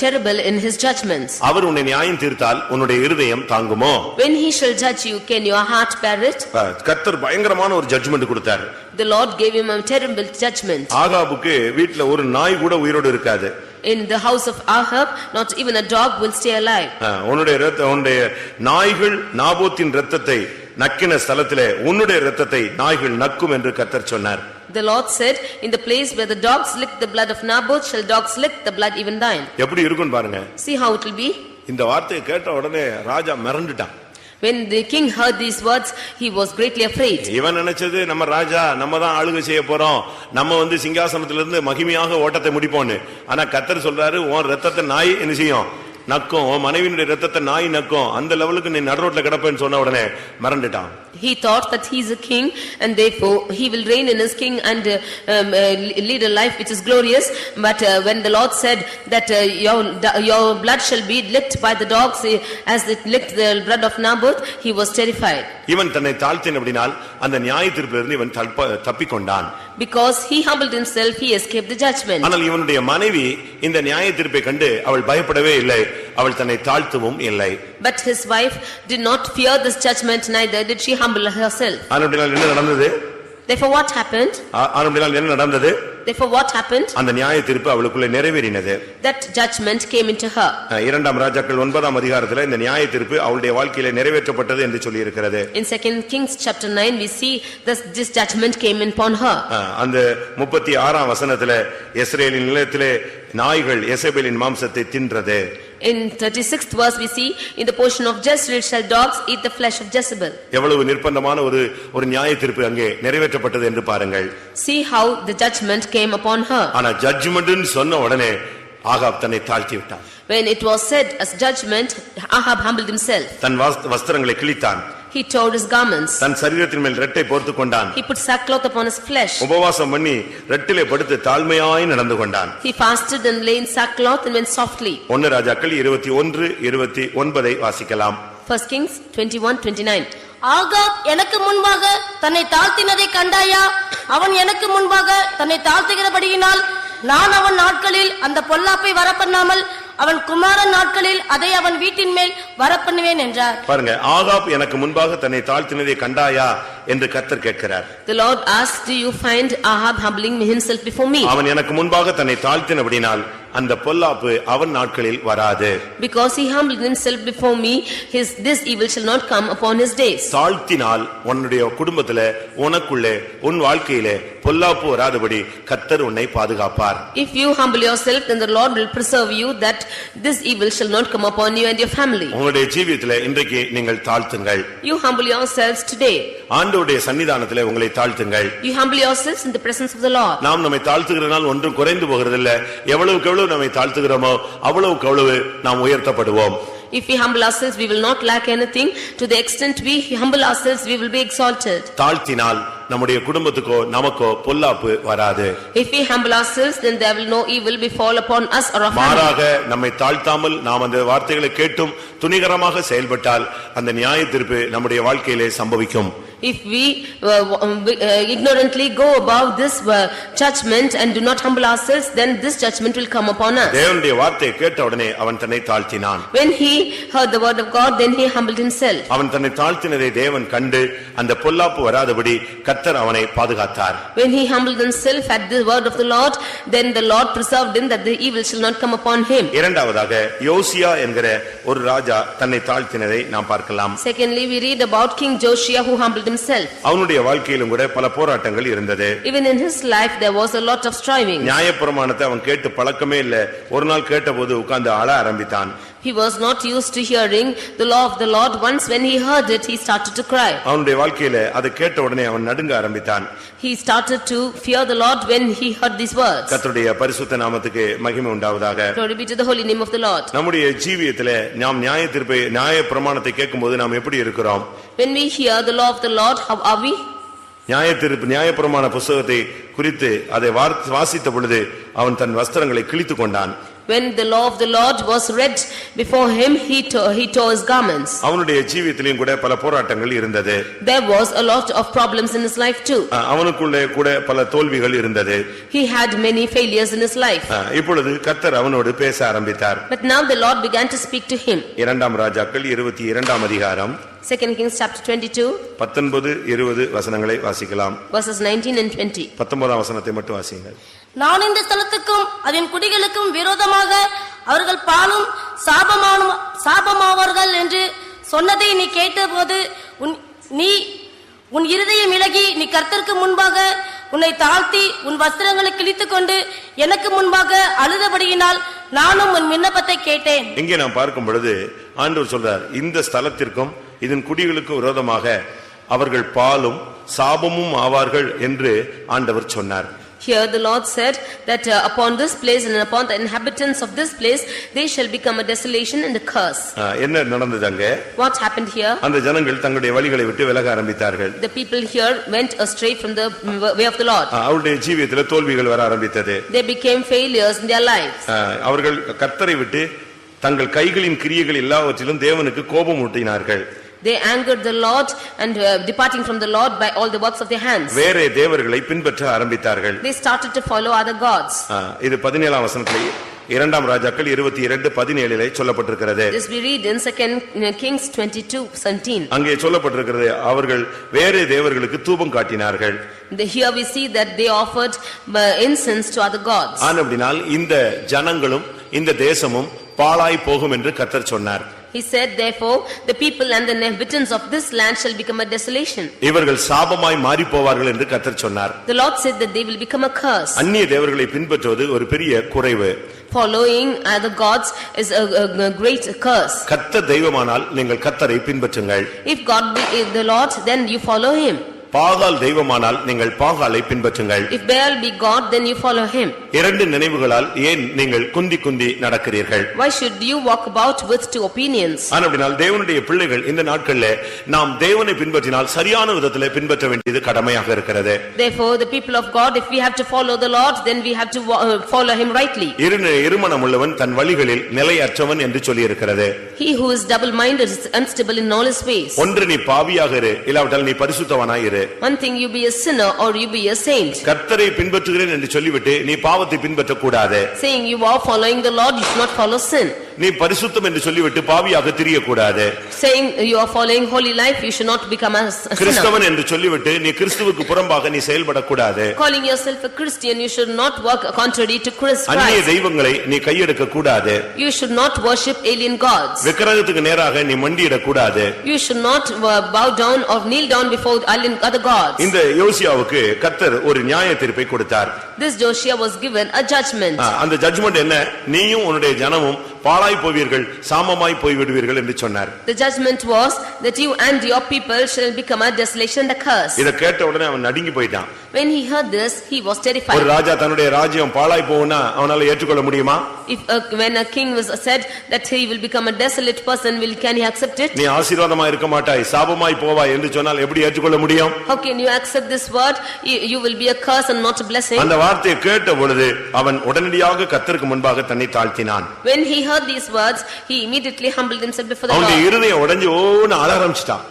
terrible in his judgments. அவர் உன்னை நியாயம் தீர்த்தால் உன்னுடைய இருதயம் தாங்குமோ? When he shall judge you, can your heart bear it? கர்த்தர் பயங்கரமான ஒரு ஜட்ஜ்மென்ட் கொடுத்தார். The Lord gave him a terrible judgment. ஆகாபுக்கு வீட்ல ஒரு நாய் கூட உயிரோடு இருக்காது. In the house of Ahab, not even a dog will stay alive. உன்னுடைய நாய்கள் நாபோத்தின் இரத்தத்தை நக்கின ஸ்தலத்திலே உன்னுடைய இரத்தத்தை நாய்கள் நக்கும் என்று கர்த்தர் சொன்னார். The Lord said, in the place where the dogs lick the blood of Naboth, shall dogs lick the blood even thine. எப்படி இருக்கும் பாருங்க. See how it will be. இந்த வார்த்தையை கேட்ட உடனே ராஜா மிரண்டுட்டான். When the king heard these words, he was greatly afraid. இவன் நினைச்சது நம்ம ராஜா நம்ம தான் ஆளுகை செய்ய போறோம், நம்ம வந்து சிங்காசனத்திலிருந்து மகிமையாக ஓட்டத்தை முடிப்போம்னு. ஆனா கர்த்தர் சொல்றாரு, உன் இரத்தத்தை நாய் என்ன செய்யும்? நக்கும். உன் மனைவியினுடைய இரத்தத்தை நாய் நக்கும். அந்த லெவலுக்கு நீ நடுரோட்ல கிடப்பேன்னு சொன்ன உடனே மிரண்டுட்டான். He thought that he is a king and therefore he will reign in his king and lead a life which is glorious. But when the Lord said that your blood shall be licked by the dogs as it licked the blood of Naboth, he was terrified. இவன் தன்னை தாழ்த்தினபடியால் அந்த நியாய தீர்ப்பிலிருந்து இவன் தப்பிக்கொண்டான். Because he humbled himself, he escaped the judgment. ஆனால் இவனுடைய மனைவி இந்த நியாய தீர்ப்பை கண்டு அவள் பயப்படவே இல்லை, அவள் தன்னை தாழ்த்தவும் இல்லை. But his wife did not fear this judgment, neither did she humble herself. ஆனபடியால் என்ன நடந்தது? Therefore what happened? ஆனபடியால் என்ன நடந்தது? Therefore what happened? அந்த நியாய தீர்ப்பு அவளுக்குள்ள நிறைவேறினது. That judgment came into her. இரண்டாம் ராஜாக்கள் 9ஆம் அதிகாரத்தில் இந்த நியாய தீர்ப்பு அவளுடைய வாழ்க்கையிலே நிறைவேற்றப்பட்டது என்று சொல்லி இருக்கிறது. In 2 Kings chapter 9 we see this judgment came upon her. அந்த 36ஆம் வசனத்திலே இஸ்ரவேலின் நிலத்திலே நாய்கள் எசபேலின் மாம்சத்தை தின்றது. In 36th verse we see, in the portion of Jezreel shall dogs eat the flesh of Jezebel. எவ்வளவு நிர்பந்தமான ஒரு நியாய தீர்ப்பு அங்கே நிறைவேற்றப்பட்டது என்று பாருங்கள். See how the judgment came upon her. ஆனா ஜட்ஜ்மென்ட்னு சொன்ன உடனே ஆகாப் தன்னை தாழ்த்தி விட்டான். When it was said as judgment, Ahab humbled himself. தன் வஸ்திரங்களை கிழித்தான். He tore his garments. தன் சரீரத்தின் மேல் ரெட்டை போர்த்துக் கொண்டான். He put sackcloth upon his flesh. உபவாசம் பண்ணி ரெட்டிலே படுத்து தாழ்மையாய் நடந்து கொண்டான். He fasted and lay in sackcloth and went softly. 1 ராஜாக்கள் 21:29 வாசிக்கலாம். 1 Kings 21:29. ஆகாப் எனக்கு முன்பாக தன்னை தாழ்த்தினதை கண்டாயா? அவன் எனக்கு முன்பாக தன்னை தாழ்த்துகிறபடியினால் நான் அவன் நாட்களில் அந்த பொல்லாப்பை வரப்பண்ணாமல் அவன் குமாரன் நாட்களில் அதை அவன் வீட்டின் மேல் வரப்பண்ணுவேன் என்றார். பாருங்க, ஆகாப் எனக்கு முன்பாக தன்னை தாழ்த்தினதை கண்டாயா என்று கர்த்தர் கேட்கிறார். The Lord asked, do you find Ahab humbling himself before me? அவன் எனக்கு முன்பாக தன்னை தாழ்த்தினபடினால் அந்த பொல்லாப்பு அவன் நாட்களில் வராது. Because he humbled himself before me, this evil shall not come upon his days. தாழ்த்தினால் உன்னுடைய குடும்பத்திலே உனக்குள்ளே உன் வாழ்க்கையிலே பொல்லாப்பு வராதபடி கர்த்தர் உன்னை பாதுகாப்பார். If you humble yourself, then the Lord will preserve you, that this evil shall not come upon you and your family. உங்களுடைய ஜீவியத்திலே இன்றைக்கு நீங்கள் தாழ்த்துங்கள். You humble yourselves today. ஆண்டவருடைய சன்னிதானத்திலே உங்களை தாழ்த்துங்கள். You humble yourselves in the presence of the Lord. நாம் நம்மை தாழ்த்துகிறனால் ஒன்றும் குறைந்து போகிறதில்ல. எவ்வளவுக்கு எவ்வளவு நம்மை தாழ்த்துகிறோமோ அவ்வளவுக்கு அவ்வளவு நாம் உயர்த்தப்படுவோம். If we humble ourselves, we will not lack anything. To the extent we humble ourselves, we will be exalted. தாழ்த்தினால் நம்முடைய குடும்பத்துக்கோ நமக்கோ பொல்லாப்பு வராது. If we humble ourselves, then there will no evil befall upon us or our family. மாறாக நம்மை தாழ்த்தாமல் நாம் அந்த வார்த்தைகளை கேட்டும் துணிகரமாக செயல்பட்டால் அந்த நியாய தீர்ப்பு நம்முடைய வாழ்க்கையிலே சம்பவிக்கும். If we ignorantly go about this judgment and do not humble ourselves, then this judgment will come upon us. தேவனுடைய வார்த்தையை கேட்ட உடனே அவன் தன்னை தாழ்த்தினான். When he heard the word of God, then he humbled himself. அவன் தன்னை தாழ்த்தினதை தேவன் கண்டு அந்த பொல்லாப்பு வராதபடி கர்த்தர் அவனை பாதுகாத்தார். When he humbled himself at the word of the Lord, then the Lord preserved him, that the evil shall not come upon him. இரண்டாவதாக யோசியா என்கிற ஒரு ராஜா தன்னை தாழ்த்தினதை நாம் பார்க்கலாம். Secondly, we read about King Josiah who humbled himself. அவனுடைய வாழ்க்கையிலும் கூட பல போராட்டங்கள் இருந்தது. Even in his life there was a lot of striving. நியாயப்பிரமாணத்தை அவன் கேட்டு பழக்கமே இல்லை. ஒரு நாள் கேட்டபோது உட்கார்ந்து அழ ஆரம்பித்தான். He was not used to hearing the law of the Lord. Once when he heard it, he started to cry. அவனுடைய வாழ்க்கையில அதை கேட்ட உடனே அவன் நடுங்க ஆரம்பித்தான். He started to fear the Lord when he heard these words. கர்த்தருடைய பரிசுத்த நாமத்துக்கு மகிமை உண்டாவதாக. Glory be to the holy name of the Lord. நம்முடைய ஜீவியத்திலே நாம் நியாய பிரமாணத்தை கேட்கும்போது நாம் எப்படி இருக்கிறோம்? When we hear the law of the Lord, how are we? நியாய பிரமாண புத்தகத்தை குறித்து அதை வாசித்த பொழுது அவன் தன் வஸ்திரங்களை கிழித்துக் கொண்டான். When the law of the Lord was read before him, he tore his garments. அவனுடைய ஜீவியத்திலும் கூட பல போராட்டங்கள் இருந்தது. There was a lot of problems in his life too. அவனுக்குள்ளே கூட பல தோல்விகள் இருந்தது. He had many failures in his life. இப்பொழுது கர்த்தர் அவனோடு பேச ஆரம்பித்தார். But now the Lord began to speak to him. இரண்டாம் ராஜாக்கள் 22ஆம் அதிகாரம் 2 Kings chapter 22 19-20 வசனங்களை வாசிக்கலாம். verses 19 and 20. 19ஆம் வசனத்தை மட்டும் வாசியுங்கள். நான் இந்த ஸ்தலத்துக்கும் அதன் குடிகளுக்கும் விரோதமாக அவர்கள் பாலும் சாபமாவார்கள் என்று சொன்னதை நீ கேட்டபோது உன் இருதயம் இளகி நீ கர்த்தருக்கு முன்பாக உன்னை தாழ்த்தி உன் வஸ்திரங்களை கிழித்துக்கொண்டு எனக்கு முன்பாக அழுதபடியினால் நானும் உன் விண்ணப்பத்தை கேட்டேன். இங்கே நாம் பார்க்கும் பொழுது ஆண்டவர் சொல்றார், இந்த ஸ்தலத்திற்கும் இதன் குடிகளுக்கும் விரோதமாக அவர்கள் பாலும் சாபமும் ஆவார்கள் என்று ஆண்டவர் சொன்னார். Here the Lord said that upon this place and upon the inhabitants of this place they shall become a desolation and a curse. என்ன நடந்தது அங்கே? What happened here? அந்த ஜனங்கள் தங்களுடைய வழிகளை விட்டு விலக ஆரம்பித்தார்கள். The people here went astray from the way of the Lord. அவருடைய ஜீவியத்தில் தோல்விகள் வர ஆரம்பித்தது. They became failures in their lives. அவர்கள் கர்த்தரை விட்டு தங்கள் கைகளின் கிரியைகள் எல்லாவற்றிலும் தேவனுக்கு கோபம் ஊட்டினார்கள். They angered the Lord and departing from the Lord by all the works of their hands. வேறே தேவர்களை பின்பற்ற ஆரம்பித்தார்கள். They started to follow other gods. இது 17ஆம் வசனத்திலே இரண்டாம் ராஜாக்கள் 22:17 சொல்லப்பட்டிருக்கிறது. This we read in 2 Kings 22:17. அங்கே சொல்லப்பட்டிருக்கிறது, அவர்கள் வேறே தேவர்களுக்கு தூபம் காட்டினார்கள். Here we see that they offered incense to other gods. ஆனபடியால் இந்த ஜனங்களும் இந்த தேசமும் பாழாய் போகும் என்று கர்த்தர் சொன்னார். He said, therefore, the people and the inhabitants of this land shall become a desolation. இவர்கள் சாபமாய் மாறி போவார்கள் என்று கர்த்தர் சொன்னார். The Lord said that they will become a curse. அந்நிய தேவர்களை பின்பற்றுவது ஒரு பெரிய குறைவு. Following other gods is a great curse. கர்த்தர் தெய்வமானால் நீங்கள் கர்த்தரை பின்பற்றுங்கள். If God be the Lord, then you follow him. பாகால் தெய்வமானால் நீங்கள் பாகாலை பின்பற்றுங்கள். If Baal be God, then you follow him. இரண்டு நினைவுகளால் ஏன் நீங்கள் குந்தி நடக்கிறீர்கள்? Why should you walk about with two opinions? ஆனபடியால் தேவனுடைய பிள்ளைகள் இந்த நாட்களிலே நாம் தேவனை பின்பற்றினால் சரியான விதத்திலே பின்பற்ற வேண்டியது கடமையாக இருக்கிறது. Therefore the people of God, if we have to follow the Lord, then we have to follow him rightly. இருமனம் உள்ளவன் தன் வழிகளில் நிலையற்றவன் என்று சொல்லி இருக்கிறது. He who is double minded is unstable in all his ways. ஒன்று நீ பாவியாக இரு, இல்லாவிட்டால் நீ பரிசுத்தவனாய் இரு. One thing, you be a sinner or you be a saint. கர்த்தரை பின்பற்றுகிறேன் என்று சொல்லிவிட்டு நீ பாவத்தை பின்பற்ற கூடாது. Saying you are following the Lord, you should not follow sin. நீ பரிசுத்தம் என்று சொல்லிவிட்டு பாவியாக திரிய கூடாது. Saying you are following holy life, you should not become a sinner. கிறிஸ்தவன் என்று சொல்லிவிட்டு நீ கிறிஸ்துவுக்கு புறம்பாக நீ செயல்படக்கூடாது. Calling yourself a Christian, you should not work contrary to Christ. அந்நிய தெய்வங்களை நீ கையெடுக்க கூடாது. You should not worship alien gods. விக்கிரகத்துக்கு நேராக நீ மண்டியிட கூடாது. You should not bow down or kneel down before other gods. இந்த யோசியாவுக்கு கர்த்தர் ஒரு நியாய தீர்ப்பை கொடுத்தார். This Joshua was given a judgment. அந்த ஜட்ஜ்மென்ட் என்ன? நீயும் உன்னுடைய ஜனமும் பாழாய் போவீர்கள், சாமமாய் போய் விடுவீர்கள் என்று சொன்னார். The judgment was that you and your people shall become a desolation and a curse. இத கேட்ட உடனே அவன் நடுங்கி போய்ட்டான். When he heard this, he was terrified. ஒரு ராஜா தன்னுடைய ராஜ்யம் பாழாய் போகும்னா அவனால ஏற்றுக்கொள்ள முடியுமா? If when a king was said that he will become a desolate person, can he accept it? நீ ஆசீர்வாதமாய் இருக்க மாட்டாய், சாபமாய் போவாய் என்று சொன்னால் எப்படி ஏற்றுக்கொள்ள முடியும்? How can you accept this word? You will be a curse and not a blessing. அந்த வார்த்தையை கேட்ட பொழுது அவன் உடனடியாக கர்த்தருக்கு முன்பாக தன்னை தாழ்த்தினான். When he heard these words, he immediately humbled himself before the அவனுடைய Lord. இருதயம் உடைஞ்சு ஓன்னு அழ ஆரம்பிச்சிட்டான்.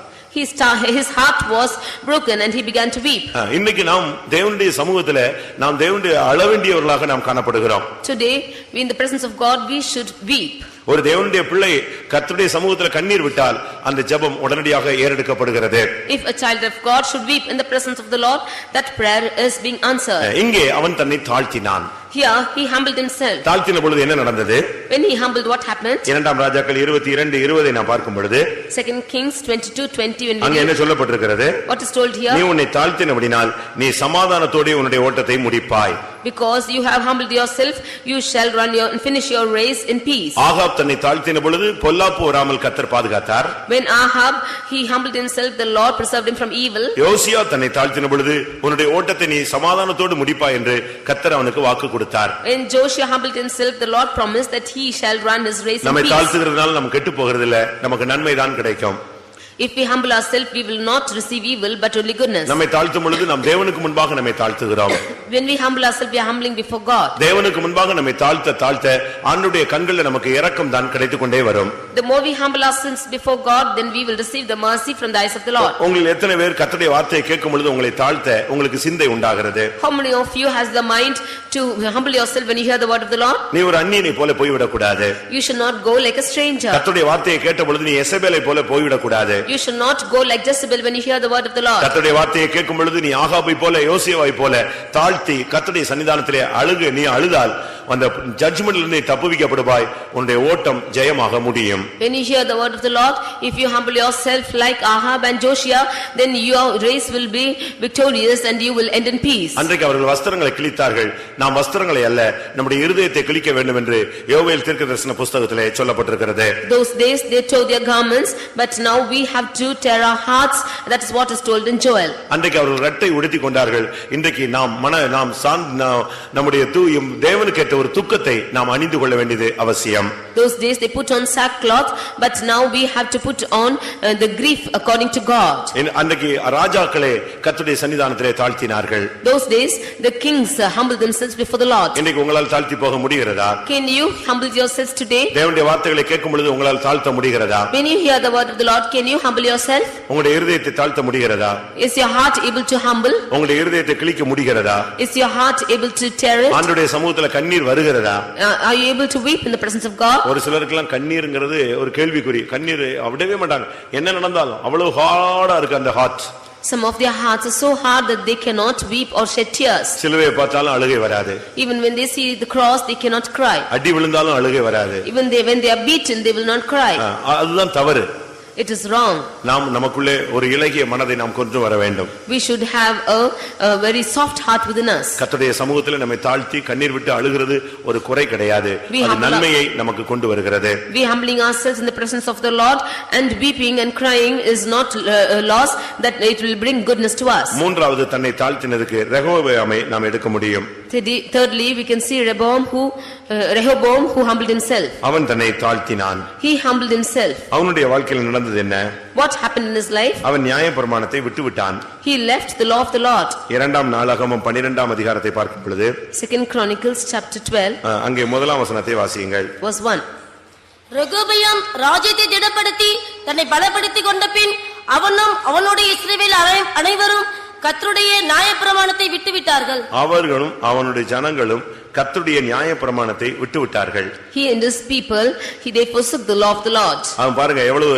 His heart was broken and he began to weep. இன்னைக்கு நாம் தேவனுடைய சமூகத்திலே நாம் தேவனுடைய அழ வேண்டியவர்களாக நாம் காணப்படுகிறோம். Today, in the presence of God, we should weep. ஒரு தேவனுடைய பிள்ளை கர்த்தருடைய சமூகத்திலே கண்ணீர் விட்டால் அந்த ஜெபம் உடனடியாக ஏறெடுக்கப்படுகிறது. If a child of God should weep in the presence of the Lord, that prayer is being answered. இங்கே அவன் தன்னை தாழ்த்தினான். Here he humbled himself. தாழ்த்தின பொழுது என்ன நடந்தது? When he humbled, what happened? இரண்டாம் ராஜாக்கள் 22:20 நாம் பார்க்கும் பொழுது 2 Kings 22:20 when அங்க என்ன சொல்லப்பட்டிருக்கிறது? What is told here? நீ உன்னை தாழ்த்தினபடினால் நீ சமாதானத்தோடே உன்னுடைய ஓட்டத்தை முடிப்பாய். Because you have humbled yourself, you shall run your and finish your race in peace. Ahab தன்னை தாழ்த்தின பொழுது பொல்லாப்பு வராமல் கர்த்தர் பாதுகாத்தார். When Ahab he humbled himself, the Lord preserved him from evil. யோசியா தன்னை தாழ்த்தின பொழுது உன்னுடைய ஓட்டத்தை நீ சமாதானத்தோடு முடிப்பாய் என்று கர்த்தர் அவனுக்கு வாக்கு கொடுத்தார். When Joshua humbled himself, the Lord promised that he shall run his race in நம்மை peace. தாழ்த்துகிறதுனால நம்ம கெட்டு போகிறது இல்ல, நமக்கு நன்மை தான் கிடைக்கும். If we humble ourselves, we will not receive evil but only goodness. நம்மை தாழ்த்தும் பொழுது நாம் தேவனுக்கு முன்பாக நம்மை தாழ்த்துகிறோம். When we humble ourselves, we are humbling before God. தேவனுக்கு முன்பாக நம்மை தாழ்த்த தாழ்த்த ஆண்டவருடைய கண்களில் நமக்கு இரக்கம் தான் கிடைத்துக்கொண்டே வரும். The more we humble ourselves before God, then we will receive the mercy from the eyes of the Lord. உங்களில் எத்தனை பேர் கர்த்தருடைய வார்த்தையை கேட்கும் பொழுது உங்களை தாழ்த்த உங்களுக்கு சிந்தை உண்டாகிறது? How many of you has the mind to humble yourself when you hear the word of the Lord? நீ ஒரு அந்நியனை போல போய்விடக் கூடாது. You should not go like a stranger. கர்த்தருடைய வார்த்தையை கேட்ட பொழுது நீ எசபேலை போல போய்விடக் கூடாது. You should not go like Jezebel when you hear the word of the Lord. கர்த்தருடைய வார்த்தையை கேட்கும் பொழுது நீ ஆகாபை போல யோசியாவை போல தாழ்த்தி கர்த்தருடைய சன்னிதானத்திலே அழுகு. நீ அழுதால் அந்த ஜட்ஜ்மென்ட்ல இருந்து தப்புவிக்கப்படுவாய், உன்னுடைய ஓட்டம் ஜெயமாக முடியும். When you hear the word of the Lord, if you humble yourself like Ahab and Joshua, then your race will be victorious and you will end in peace. அன்றைக்கு அவர்கள் வஸ்திரங்களை கிழித்தார்கள். நாம் வஸ்திரங்களை அல்ல, நம்முடைய இருதயத்தை கிழிக்க வேண்டும் என்று யோவேல் தீர்க்கதரிசன புத்தகத்திலே சொல்லப்பட்டிருக்கிறது. Those days they tore their garments, but now we have to tear our hearts. That is what is told in Joel. அன்றைக்கு அவர்கள் இரட்டை உடுத்திக் கொண்டார்கள். இன்றைக்கு நாம் நம்முடைய தேவனுக்கு ஒரு துக்கத்தை நாம் அணிந்து கொள்ள வேண்டியது அவசியம். Those days they put on sackcloth, but now we have to put on the grief according to God. அன்றைக்கு ராஜாக்களே கர்த்தருடைய சன்னிதானத்திலே தாழ்த்தினார்கள். Those days the kings humbled themselves before the Lord. இன்றைக்கு உங்களால் தாழ்த்தி போக முடிகிறதா? Can you humble yourselves today? தேவனுடைய வார்த்தைகளை கேட்கும் பொழுது உங்களால் தாழ்த்த முடிகிறதா? When you hear the word of the Lord, can you humble yourself? உங்களுடைய இருதயத்தை தாழ்த்த முடிகிறதா? Is your heart able to humble? உங்களுடைய இருதயத்தை கிழிக்க முடிகிறதா? Is your heart able to tear it? ஆண்டவருடைய சமூகத்திலே கண்ணீர் வருகிறதா? Are you able to weep in the presence of God? ஒரு சிலருக்குலாம் கண்ணீர்ங்கிறது ஒரு கேள்விக்குறி. கண்ணீர் விடவே மாட்டாங்க. என்ன நடந்தாலும் அவ்வளவு ஹார்டா இருக்கு அந்த heart. Some of their hearts are so hard that they cannot weep or shed tears. சிலுவையை பார்த்தாலும் அழுகை வராது. Even when they see the cross, they cannot cry. அடி விழுந்தாலும் அழுகை வராது. Even when they are beaten, they will not cry. அதுதான் தவறு. It is wrong. நாம் நமக்குள்ளே ஒரு இலகிய மனதை நாம் கொண்டு வர வேண்டும். We should have a very soft heart within us. கர்த்தருடைய சமூகத்திலே நம்மை தாழ்த்தி கண்ணீர் விட்டு அழுகிறது ஒரு குறை கிடையாது. அது நன்மையை நமக்கு கொண்டு வருகிறது. We humbling ourselves in the presence of the Lord and weeping and crying is not a loss, that it will bring goodness to us. மூன்றாவது தன்னை தாழ்த்தினதுக்கு ரெகொபெயாமை நாம் எடுக்க முடியும். Thirdly, we can see Rehoboam who humbled himself. அவன் தன்னை தாழ்த்தினான். He humbled himself. அவனுடைய வாழ்க்கையில் நடந்தது என்ன? What happened in his life? அவன் நியாயப்பிரமாணத்தை விட்டுவிட்டான். He left the law of the Lord. இரண்டாம் நாளாகமம் 12ஆம் அதிகாரத்தை பார்க்கும் பொழுது 2 Chronicles chapter 12 அங்கே முதலாம் வசனத்தை வாசியுங்கள். verse 1. ரெகொபெயாம் ராஜ்யத்தை திடப்படுத்தி தன்னை பலப்படுத்திக் கொண்ட பின் அவனும் அவனுடைய இஸ்ரவேல் அனைவரும் கர்த்தருடைய நியாயப்பிரமாணத்தை விட்டுவிட்டார்கள். அவர்களும் அவனுடைய ஜனங்களும் கர்த்தருடைய நியாயப்பிரமாணத்தை விட்டுவிட்டார்கள். He and his people, they forsook the law of the Lord. அவன் பாருங்க எவ்வளவு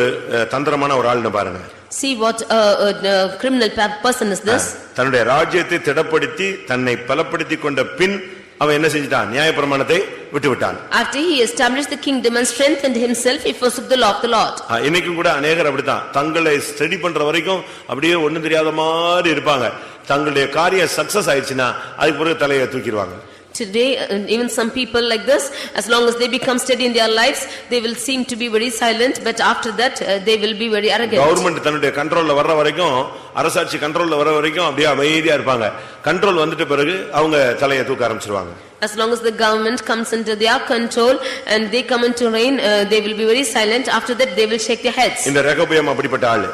தந்திரமான ஒரு ஆள்னு பாருங்க. See what a criminal person is this. தன்னுடைய ராஜ்யத்தை திடப்படுத்தி தன்னை பலப்படுத்திக் கொண்ட பின் அவன் என்ன செஞ்சிட்டான்? நியாயப்பிரமாணத்தை விட்டுவிட்டான். After he established the kingdom and strengthened himself, he forsook the law of the Lord. இன்னைக்கும் கூட अनेகர் அப்படிதான் தங்களை ஸ்டடி பண்ற வரைக்கும் அப்படியே ஒண்ணும் தெரியாத மாதிரி இருப்பாங்க. தங்களுடைய காரியம் சக்சஸ் ஆயிடுச்சுனா அதுக்கு பிறகு தலையை தூக்கிடுவாங்க. Today, even some people like this, as long as they become steady in their lives, they will seem to be very silent, but after that, they will be very arrogant. Government தன்னுடைய கண்ட்ரோல்ல வர்ற வரைக்கும், அரசாட்சி கண்ட்ரோல்ல வர்ற வரைக்கும் அப்படியே அமைதியா இருப்பாங்க. கண்ட்ரோல் வந்துட்ட பிறகு அவங்க தலையை தூக்க ஆரம்பிச்சிடுவாங்க. As long as the government comes into their control and they come into reign, they will be very silent. After that, they will shake their heads. இந்த ரெகொபெயாம் அப்படிப்பட்ட ஆளு.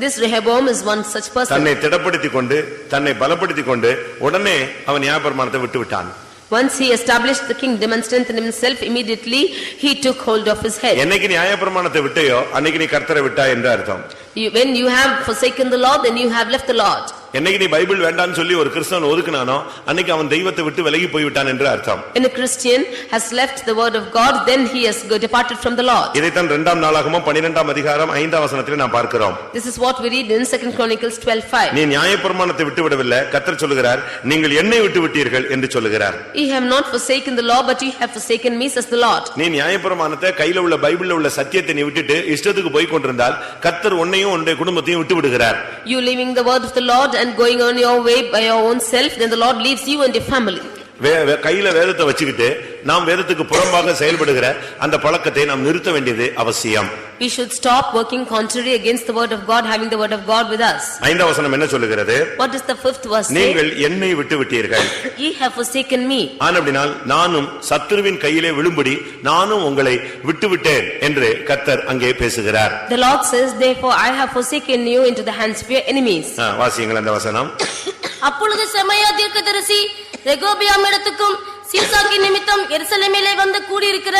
This Rehoboam is one such person. தன்னை திடப்படுத்திக் கொண்டு, தன்னை பலப்படுத்திக் கொண்டு, உடனே அவன் நியாயப்பிரமாணத்தை விட்டுவிட்டான். Once he established the kingdom and strengthened himself, immediately he took hold of his head. என்னைக்கு நியாயப்பிரமாணத்தை விட்டையோ அன்னைக்கு நீ கர்த்தரை விட்டாய் என்று அர்த்தம். When you have forsaken the Lord, then you have left the Lord. என்னைக்கு நீ பைபிள் வேண்டாம்னு சொல்லி ஒரு கிறிஸ்தவன் ஒதுக்குனானோ அன்னைக்கு அவன் தெய்வத்தை விட்டு விலகி போய் விட்டான் என்று அர்த்தம். When a Christian has left the word of God, then he has departed from the Lord. இதைத்தான் இரண்டாம் நாளாகமம் 12ஆம் அதிகாரம் 5ஆம் வசனத்திலே நாம் பார்க்கிறோம். This is what we read in 2 Chronicles 12:5. நீ நியாயப்பிரமாணத்தை விட்டு விடவில்லை, கர்த்தர் சொல்லுகிறார் நீங்கள் என்னை விட்டு விட்டீர்கள் என்று சொல்லுகிறார். You have not forsaken the law, but you have forsaken me, says the Lord. நீ நியாயப்பிரமாணத்தை கையில உள்ள பைபிள்ல உள்ள சத்தியத்தை நீ விட்டுட்டு இஷ்டத்துக்கு போய் கொண்டிருந்தால் கர்த்தர் உன்னையும் உன்னுடைய குடும்பத்தையும் விட்டு விடுகிறார். You leaving the word of the Lord and going on your way by your own self, then the Lord leaves you and your family. கையில வேதத்தை வச்சுக்கிட்டு நாம் வேதத்துக்கு புறம்பாக செயல்படுகிற அந்த பழக்கத்தை நாம் நிறுத்த வேண்டியது அவசியம். We should stop working contrary against the word of God, having the word of God with us. ஐந்தாம் வசனம் என்ன சொல்லுகிறது? What does the fifth verse say? நீங்கள் என்னை விட்டு விட்டீர்கள். Ye have forsaken me. ஆனபடியால் நானும் சத்துருவின் கையிலே விழும்படி நானும் உங்களை விட்டுவிட்டேன் என்று கர்த்தர் அங்கே பேசுகிறார். The Lord says, therefore I have forsaken you into the hands of your enemies. வாசியுங்கள் அந்த வசனம். அப்பொழுது செமாயா தீர்க்கதரிசி ரெகோபியாம் இடத்துக்கும் சீசாக்கி நிமித்தம் எருசலேமிலே வந்து கூடியிருக்கிற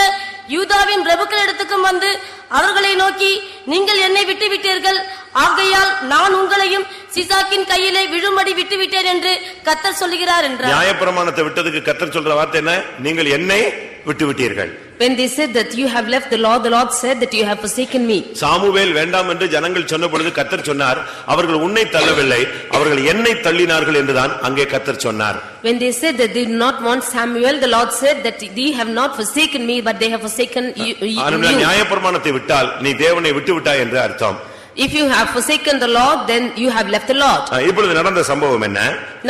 யூதாவின் பிரபுக்கள் இடத்துக்கும் வந்து அவர்களை நோக்கி, நீங்கள் என்னை விட்டுவிட்டீர்கள், ஆகையால் நான் உங்களையும் சீசாக்கின் கையிலே விழும்படி விட்டுவிட்டேன் என்று கர்த்தர் சொல்லுகிறார் என்றார். நியாயப்பிரமாணத்தை விட்டதுக்கு கர்த்தர் சொல்ற வார்த்தை என்ன? நீங்கள் என்னை விட்டுவிட்டீர்கள். When they said that you have left the Lord said that you have forsaken me. Samuel வேண்டாம் என்று ஜனங்கள் சொன்ன பொழுது கர்த்தர் சொன்னார், அவர்கள் உன்னை தள்ளவில்லை, அவர்கள் என்னை தள்ளினார்கள் என்றுதான் அங்கே கர்த்தர் சொன்னார். When they said that they did not want Samuel, the Lord said that they have not forsaken me, but they have forsaken you. நியாயப்பிரமாணத்தை விட்டால் நீ தேவனை விட்டுவிட்டாய் என்று அர்த்தம். If you have forsaken the Lord, then you have left the Lord. இப்பொழுது நடந்த சம்பவம் என்ன?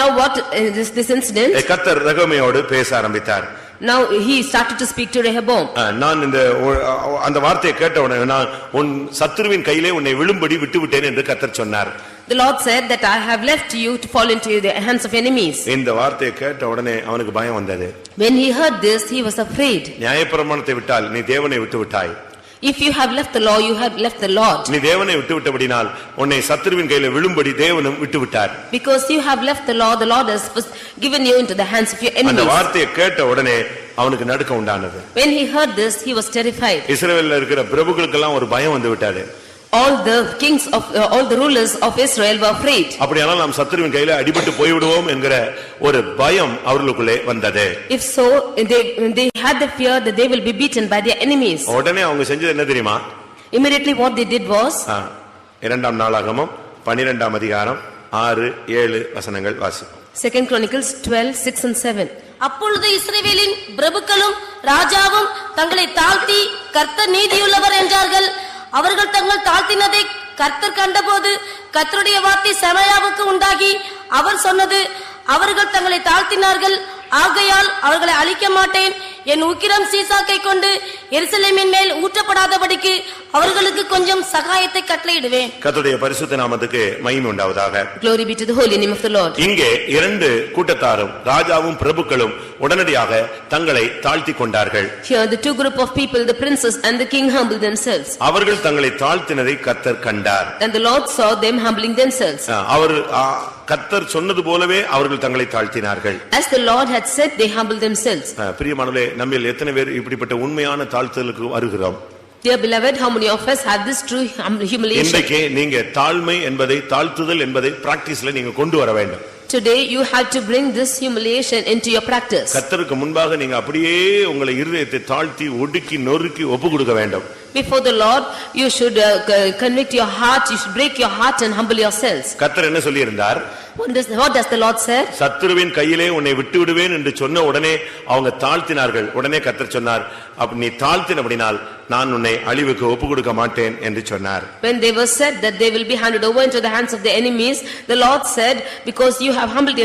Now what is this incident? கர்த்தர் ரெகோமியோடு பேச ஆரம்பித்தார். Now he started to speak to Rehoboam. நான் அந்த வார்த்தையை கேட்டவுடனே நான் உன் சத்துருவின் கையிலே உன்னை விழும்படி விட்டுவிட்டேன் என்று கர்த்தர் சொன்னார். The Lord said that I have left you to fall into the hands of enemies. இந்த வார்த்தையை கேட்ட உடனே அவனுக்கு பயம் வந்தது. When he heard this, he was afraid. நியாயப்பிரமாணத்தை விட்டால் நீ தேவனை விட்டுவிட்டாய். If you have left the law, you have left the Lord. நீ தேவனை விட்டுவிட்டபடியால் உன்னை சத்துருவின் கையிலே விழும்படி தேவனும் விட்டுவிட்டார். Because you have left the law, the Lord has given you into the hands of your enemies. அந்த வார்த்தையை கேட்ட உடனே அவனுக்கு நடுக்கம் உண்டானது. When he heard this, he was terrified. இஸ்ரவேல்ல இருக்கிற பிரபுக்களுக்கெல்லாம் ஒரு பயம் வந்து விட்டது. All the kings of all the rulers of Israel were afraid. அப்படியானால் நாம் சத்துருவின் கையில அடிபட்டு போய் விடுவோம் என்கிற ஒரு பயம் அவர்களுக்குள்ளே வந்தது. If so, they had the fear that they will be beaten by their enemies. உடனே அவங்க செஞ்சது என்ன தெரியுமா? Immediately what they did was, இரண்டாம் நாளாகமம் 12ஆம் அதிகாரம் 6-7 வசனங்கள் வாசி. 2 Chronicles 12:6 and 7. அப்பொழுது இஸ்ரவேலின் பிரபுக்களும் ராஜாவும் தங்களை தாழ்த்தி கர்த்தர் நீதியுள்ளவர் என்றார்கள். அவர்கள் தங்கள் தாழ்த்தினதை கர்த்தர் கண்டபோது கர்த்தருடைய வார்த்தை செமாயாவுக்கு உண்டாகி அவர் சொன்னது, அவர்கள் தங்களை தாழ்த்தினார்கள், ஆகையால் அவர்களை அழிக்க மாட்டேன், என் உக்கிரம் சீசாக்கை கொண்டு எருசலேமின் மேல் ஊற்றப்படாதபடிக்கு அவர்களுக்கு கொஞ்சம் சகாயத்தை கட்டளையிடுவேன். கர்த்தருடைய பரிசுத்த நாமத்துக்கு மகிமை உண்டாவதாக. Glory be to the holy name of the Lord. இங்கே இரண்டு கூட்டத்தாரும் ராஜாவும் பிரபுக்களும் உடனடியாக தங்களை தாழ்த்தி கொண்டார்கள். Here the two group of people, the princes and the king, humbled themselves. அவர்கள் தங்களை தாழ்த்தினதை கர்த்தர் கண்டார். And the Lord saw them humbling themselves. அவர் கர்த்தர் சொன்னது போலவே அவர்கள் தங்களை தாழ்த்தினார்கள். As the Lord had said, they humbled themselves. பிரியமானவர்களே, நம்மில் எத்தனை பேர் இப்படிப்பட்ட உண்மையான தாழ்த்துதலுக்கு வருகிறோம்? Dear beloved, how many of us have this true humiliation? இன்றைக்கு நீங்க தாழ்மை என்பதை, தாழ்த்துதல் என்பதை பிராக்டிஸ்ல நீங்க கொண்டு வர வேண்டும். Today you have to bring this humiliation into your practice. கர்த்தருக்கு முன்பாக நீங்க அப்படியே உங்களை இருதயத்தை தாழ்த்தி ஒடுக்கி நொறுக்கி ஒப்புக்கொடுக்க வேண்டும். Before the Lord, you should convict your heart, you should break your heart and humble yourselves. கர்த்தர் என்ன சொல்லியிருந்தார்? What does the Lord say? சத்துருவின் கையிலே உன்னை விட்டு விடுவேன் என்று சொன்ன உடனே அவங்க தாழ்த்தினார்கள். உடனே கர்த்தர் சொன்னார், அப்ப நீ தாழ்த்தினபடினால் நான் உன்னை அழிவுக்கு ஒப்புக்கொடுக்க மாட்டேன் என்று சொன்னார். When they were said that they will be handed over into the hands of the enemies, the Lord said, because you have humbled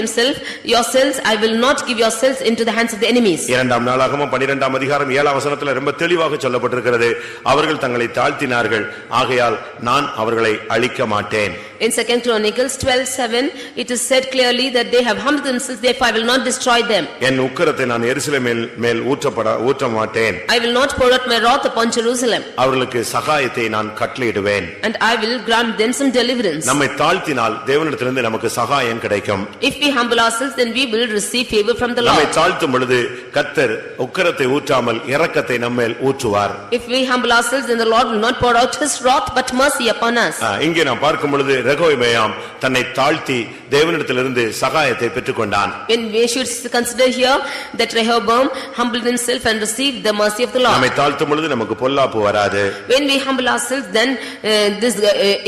yourselves, I will not give yourselves into the hands of the enemies. இரண்டாம் நாளாகமம் 12ஆம் அதிகாரம் 7ஆம் வசனத்துல ரொம்ப தெளிவாக சொல்லப்பட்டிருக்கிறது, அவர்கள் தங்களை தாழ்த்தினார்கள், ஆகையால் நான் அவர்களை அழிக்க மாட்டேன். In 2 Chronicles 12:7, it is said clearly that they have humbled themselves, therefore I will not destroy them. என் உக்கிரத்தை நான் எருசலேமின் மேல் ஊற்ற மாட்டேன். I will not pour out my wrath upon Jerusalem. அவர்களுக்கு சகாயத்தை நான் கட்டளையிடுவேன். And I will grant them some deliverance. நம்மை தாழ்த்தினால் தேவனிடத்திலிருந்து நமக்கு சகாயம் கிடைக்கும். If we humble ourselves, then we will receive favor from the Lord. நம்மை தாழ்த்தும் பொழுது கர்த்தர் உக்கிரத்தை ஊற்றாமல் இரக்கத்தை நம்மேல் ஊற்றுவார். If we humble ourselves, then the Lord will not pour out his wrath but mercy upon us. இங்கே நாம் பார்க்கும் பொழுது ரெகோபெயாம் தன்னை தாழ்த்தி தேவனிடத்திலிருந்து சகாயத்தை பெற்றுக்கொண்டான். When we should consider here that Rehoboam humbled himself and received the mercy of the Lord. நம்மை தாழ்த்தும் பொழுது நமக்கு பொல்லாப்பு வராது. When we humble ourselves, then this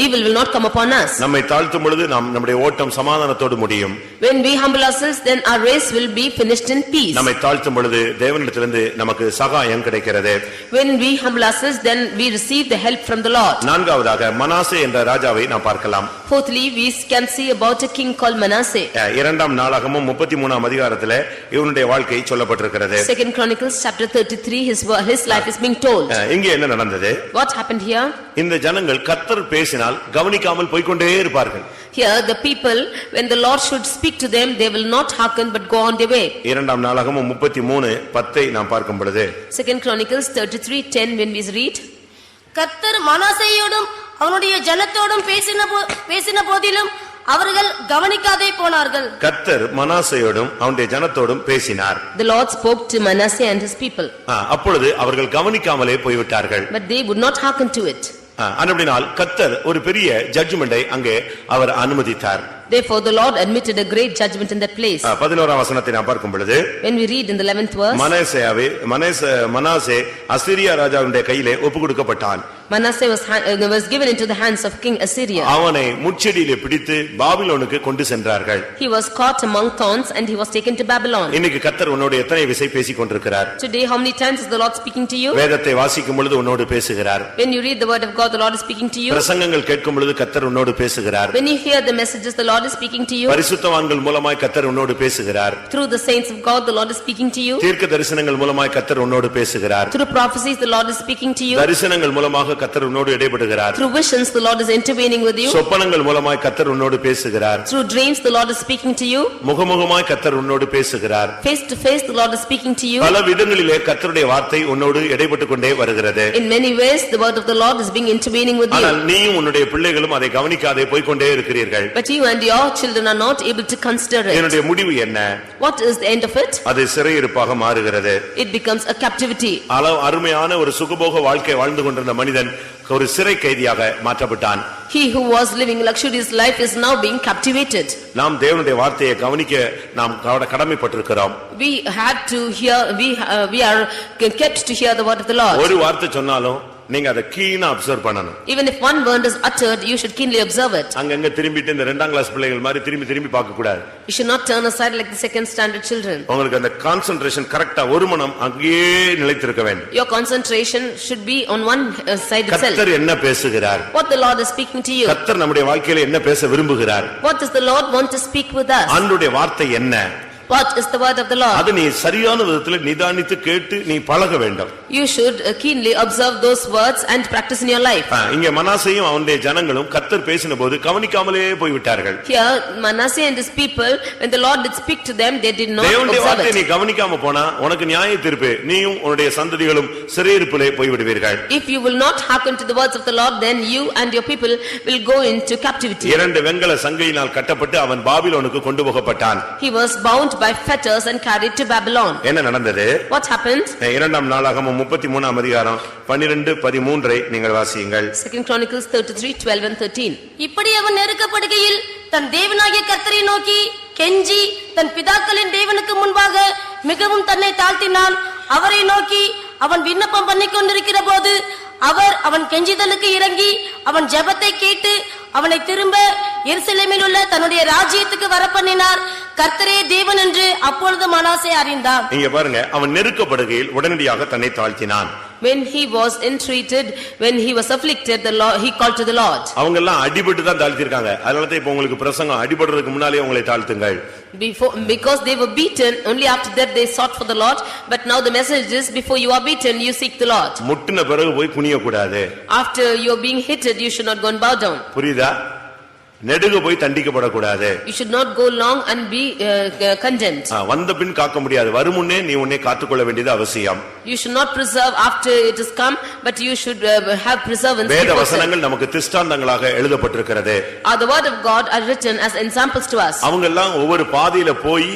evil will not come upon us. நம்மை தாழ்த்தும் பொழுது நம்முடைய ஓட்டம் சமாதானத்தோடு முடியும். When we humble ourselves, then our race will be finished in peace. நம்மை தாழ்த்தும் பொழுது தேவனிடத்திலிருந்து நமக்கு சகாயம் கிடைக்கிறது. When we humble ourselves, then we receive the help from the Lord. நான்காவதாக மனாசே என்ற ராஜாவை நாம் பார்க்கலாம். Fourthly, we can see about a king called Manasseh. இரண்டாம் நாளாகமம் 33ஆம் அதிகாரத்திலே இவனுடைய வாழ்க்கை சொல்லப்பட்டிருக்கிறது. Second Chronicles chapter 33, his life is being told. இங்கே என்ன நடந்தது? What happened here? இந்த ஜனங்கள் கர்த்தர் பேசினால் கவனிக்காமல் போய்க்கொண்டே இருப்பார்கள். Here the people, when the Lord should speak to them, they will not hearken but go on their way. இரண்டாம் நாளாகமம் 33:10 நாம் பார்க்கும் பொழுது Second Chronicles 33:10, when we read, கர்த்தர் மனாசேயோடும் அவனுடைய ஜனத்தோடும் பேசின போதிலும் அவர்கள் கவனிக்காதே போனார்கள். கர்த்தர் மனாசேயோடும் அவனுடைய ஜனத்தோடும் பேசினார். The Lord spoke to Manasseh and his people. அப்பொழுது அவர்கள் கவனிக்காமலே போய்விட்டார்கள். But they would not hearken to it. அப்படினால் கர்த்தர் ஒரு பெரிய ஜட்ஜ்மெண்டை அங்கே அவர் அனுமதித்தார். Therefore the Lord admitted a great judgment in that place. 11ஆம் வசனத்தை நாம் பார்க்கும் பொழுது, when we read in the 11th verse, Manasseh அசீரியா ராஜாவுடைய கையிலே ஒப்புக்கொடுக்கப்பட்டான். Manasseh was given into the hands of King Assyria. அவனை முட்செடியிலே பிடித்து பாபிலோனுக்கு கொண்டு சென்றார்கள். He was caught among thorns and he was taken to Babylon. இன்னைக்கு கர்த்தர் உன்னோடு எத்தனை விசை பேசிக் கொண்டிருக்கிறார்? Today how many times is the Lord speaking to you? வேதத்தை வாசிக்கும் பொழுது உன்னோடு பேசுகிறார். When you read the word of God, the Lord is speaking to you. பிரசங்கங்கள் கேட்கும் பொழுது கர்த்தர் உன்னோடு பேசுகிறார். When you hear the messages, the Lord is speaking to you. பரிசுத்தவான்கள் மூலமாய் கர்த்தர் உன்னோடு பேசுகிறார். Through the saints of God, the Lord is speaking to you. தீர்க்க தரிசனங்கள் மூலமாய் கர்த்தர் உன்னோடு பேசுகிறார். Through prophecies, the Lord is speaking to you. தரிசனங்கள் மூலமாக கர்த்தர் உன்னோடு இடைபடுகிறார். Through visions, the Lord is intervening with you. சொப்பனங்கள் மூலமாய் கர்த்தர் உன்னோடு பேசுகிறார். Through dreams, the Lord is speaking to you. முகமுகமாய் கர்த்தர் உன்னோடு பேசுகிறார். Face to face, the Lord is speaking to you. பல விதங்களிலே கர்த்தருடைய வார்த்தை உன்னோடு இடைப்பட்டுக் கொண்டே வருகிறது. In many ways, the word of the Lord is being intervening with you. ஆனால் நீயும் உன்னுடைய பிள்ளைகளும் அதை கவனிக்காதே போய்க்கொண்டே இருக்கிறீர்கள். But you and your children are not able to consider it. என்னுடைய முடிவு என்ன? What is the end of it? அது சிறையிருப்பாக மாறுகிறது. It becomes a captivity. அருமையான ஒரு சுகபோக வாழ்க்கை வாழ்ந்து கொண்டிருந்த மனிதன் ஒரு சிறை கைதியாக மாற்றப்பட்டான். He who was living luxurious life is now being captivated. நாம் தேவனுடைய வார்த்தையை கவனிக்க நாம் கடமைப்பட்டிருக்கிறோம். We had to hear, we are kept to hear the word of the Lord. ஒரு வார்த்தை சொன்னாலும் நீங்க அதை கீனா அப்சர்வ் பண்ணணும். Even if one word is uttered, you should keenly observe it. அங்கங்க திரும்பிட்டு இந்த இரண்டாம் கிளாஸ் பிள்ளைகள் மாதிரி திரும்பி பார்க்க கூடாது. You should not turn aside like the second standard children. உங்களுக்கு அந்த கான்சன்ட்ரேஷன் கரெக்ட்டா ஒரு மனம் அங்கேயே நிலைத்திருக்க வேண்டும். Your concentration should be on one side itself. கர்த்தர் என்ன பேசுகிறார்? What the Lord is speaking to you. கர்த்தர் நம்முடைய வாழ்க்கையில என்ன பேச விரும்புகிறார்? What does the Lord want to speak with us? ஆண்டவருடைய வார்த்தை என்ன? What is the word of the Lord? அது நீ சரியான விதத்தில் நிதானித்து கேட்டு நீ பழக வேண்டும். You should keenly observe those words and practice in your life. இங்கே மனாசேயும் அவனுடைய ஜனங்களும் கர்த்தர் பேசினபோது கவனிக்காமலே போய் விட்டார்கள். Here Manasseh and his people, when the Lord did speak to them, they did not தேவனுடைய observe வார்த்தையை நீ it. கவனிக்காம போனா உனக்கு நியாய தீர்ப்பு நீயும் உன்னுடைய சந்ததிகளும் சிறையிருப்பிலே போய் விடுவீர்கள். If you will not hearken to the words of the Lord, then you and your people will go into captivity. இரண்டு வெங்கல சங்கையினால் கட்டப்பட்டு அவன் பாபிலோனுக்கு கொண்டு போகப்பட்டான். He was bound by fetters and carried to Babylon. என்ன நடந்தது? What happened? இரண்டாம் நாளாகமம் 33ஆம் அதிகாரம் 12-13 நீங்கள் வாசியுங்கள். Second Chronicles 33, 12 and 13. இப்படி அவன் நெருக்கப்படுகையில் தன் தேவனாகிய கர்த்தரை நோக்கி கெஞ்சி தன் பிதாக்களின் தேவனுக்கு முன்பாக மிகவும் தன்னை தாழ்த்தினான். அவரை நோக்கி அவன் விண்ணப்பம் பண்ணிக் கொண்டிருக்கிற போது அவர் அவன் கெஞ்சிதலுக்கு இறங்கி அவன் ஜெபத்தை கேட்டு அவனை திரும்ப எருசலேமில் உள்ள தன்னுடைய ராஜ்யத்துக்கு வரப்பண்ணினார். கர்த்தரே தேவன் என்று அப்பொழுது மனாசே அறிந்தான். இங்க பாருங்க, அவன் நெருக்கப்படுகையில் உடனடியாக தன்னை தாழ்த்தினான். When he was entreated, when he was afflicted, the Lord, he called to the Lord. அவங்க எல்லாம் அடிபட்டு தான் தாழ்த்திருக்காங்க. அதனால தான் இப்ப உங்களுக்கு பிரசங்கம் அடிபடுறதுக்கு முன்னாலே உங்களை தாழ்த்துங்கள். Because they were beaten, only after that they sought for the Lord. But now the message is, before you are beaten, you seek the Lord. முட்டின பிறகு போய் குனிய கூடாது. After you are being hit, you should not go and bow down. புரியுதா? நெடுக போய் தண்டிக்கப்படக்கூடாது. You should not go long and be condemned. வந்த பின் காக்க முடியாது. வருமுன்னே நீ உன்னை காத்துக்கொள்ள வேண்டியது அவசியம். You should not preserve after it has come, but you should have preservance. வேத வசனங்கள் நமக்கு திஷ்டாந்தங்களாக எழுதப்பட்டிருக்கிறது. The word of God are written as examples to us. அவங்க எல்லாம் ஒவ்வொரு பாதையில போய்